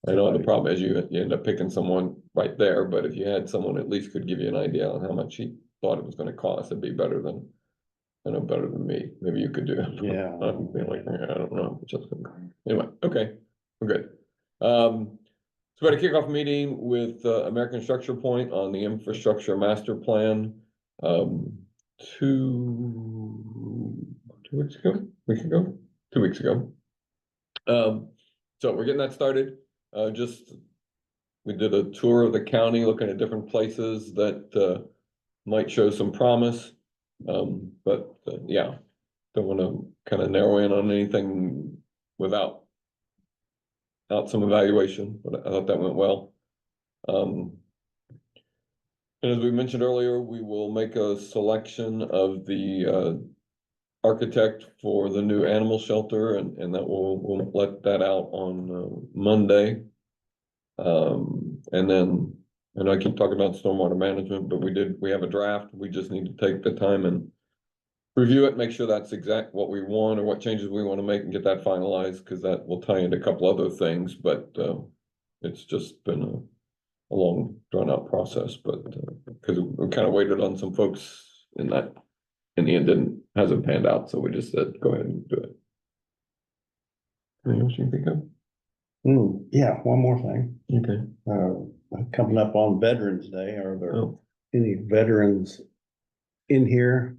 I know the problem is you end up picking someone right there, but if you had someone at least could give you an idea on how much he thought it was gonna cost, it'd be better than, better than me. Maybe you could do it. Yeah. I'm like, I don't know. Anyway, okay, we're good. So we had a kickoff meeting with American Structure Point on the infrastructure master plan. 2 weeks ago, 2 weeks ago. So we're getting that started. We did a tour of the county, looking at different places that might show some promise. But yeah, don't want to kind of narrow in on anything without some evaluation, but I thought that went well. And as we mentioned earlier, we will make a selection of the architect for the new animal shelter, and that we'll let that out on Monday. And then, and I keep talking about stormwater management, but we have a draft. We just need to take the time and review it, make sure that's exact what we want or what changes we want to make and get that finalized, because that will tie into a couple other things, but it's just been a long drawn out process, but because we kind of waited on some folks in the end hasn't panned out, so we just said, go ahead and do it. Anything else you think of? Yeah, one more thing. Okay. Coming up on Veterans Day, are there Oh. any veterans in here?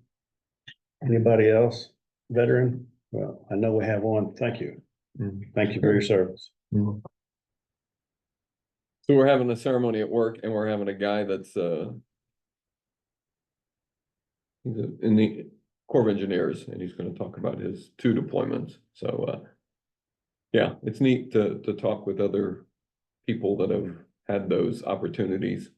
Anybody else veteran? Well, I know we have one. Thank you. Thank you for your service. So we're having a ceremony at work, and we're having a guy that's he's in the Corps of Engineers, and he's going to talk about his 2 deployments. So yeah, it's neat to talk with other people that have had those opportunities.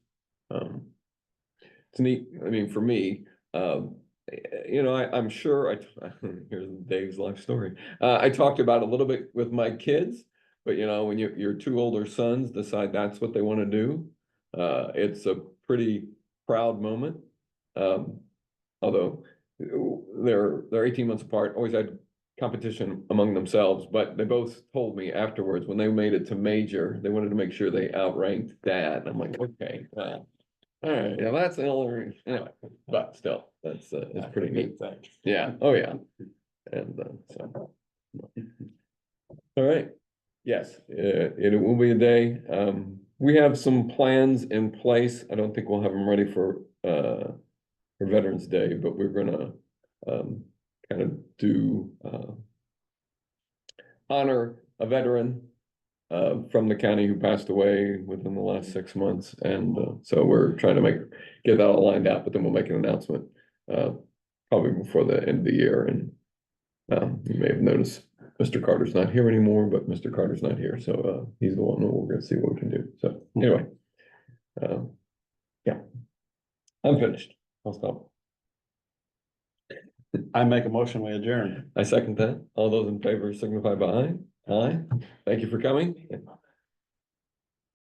It's neat. I mean, for me, I'm sure here's Dave's life story. I talked about a little bit with my kids, but when your 2 older sons decide that's what they want to do, it's a pretty proud moment. Although they're 18 months apart, always had competition among themselves, but they both told me afterwards when they made it to major, they wanted to make sure they outranked dad. I'm like, okay, all right, yeah, that's the only reason. Anyway, but still, it's pretty neat. Yeah, oh yeah. And so, all right, yes, it will be a day. We have some plans in place. I don't think we'll have them ready for Veterans Day, but we're gonna kind of do honor a veteran from the county who passed away within the last 6 months, and so we're trying to get that all lined out. But then we'll make an announcement probably before the end of the year. And you may have noticed Mr. Carter's not here anymore, but Mr. Carter's not here, so he's the one that we're going to see what we can do. So anyway, yeah, I'm finished. I'll stop. I make a motion, we adjourn. I second that. All those in favor signify by aye. Aye. Thank you for coming.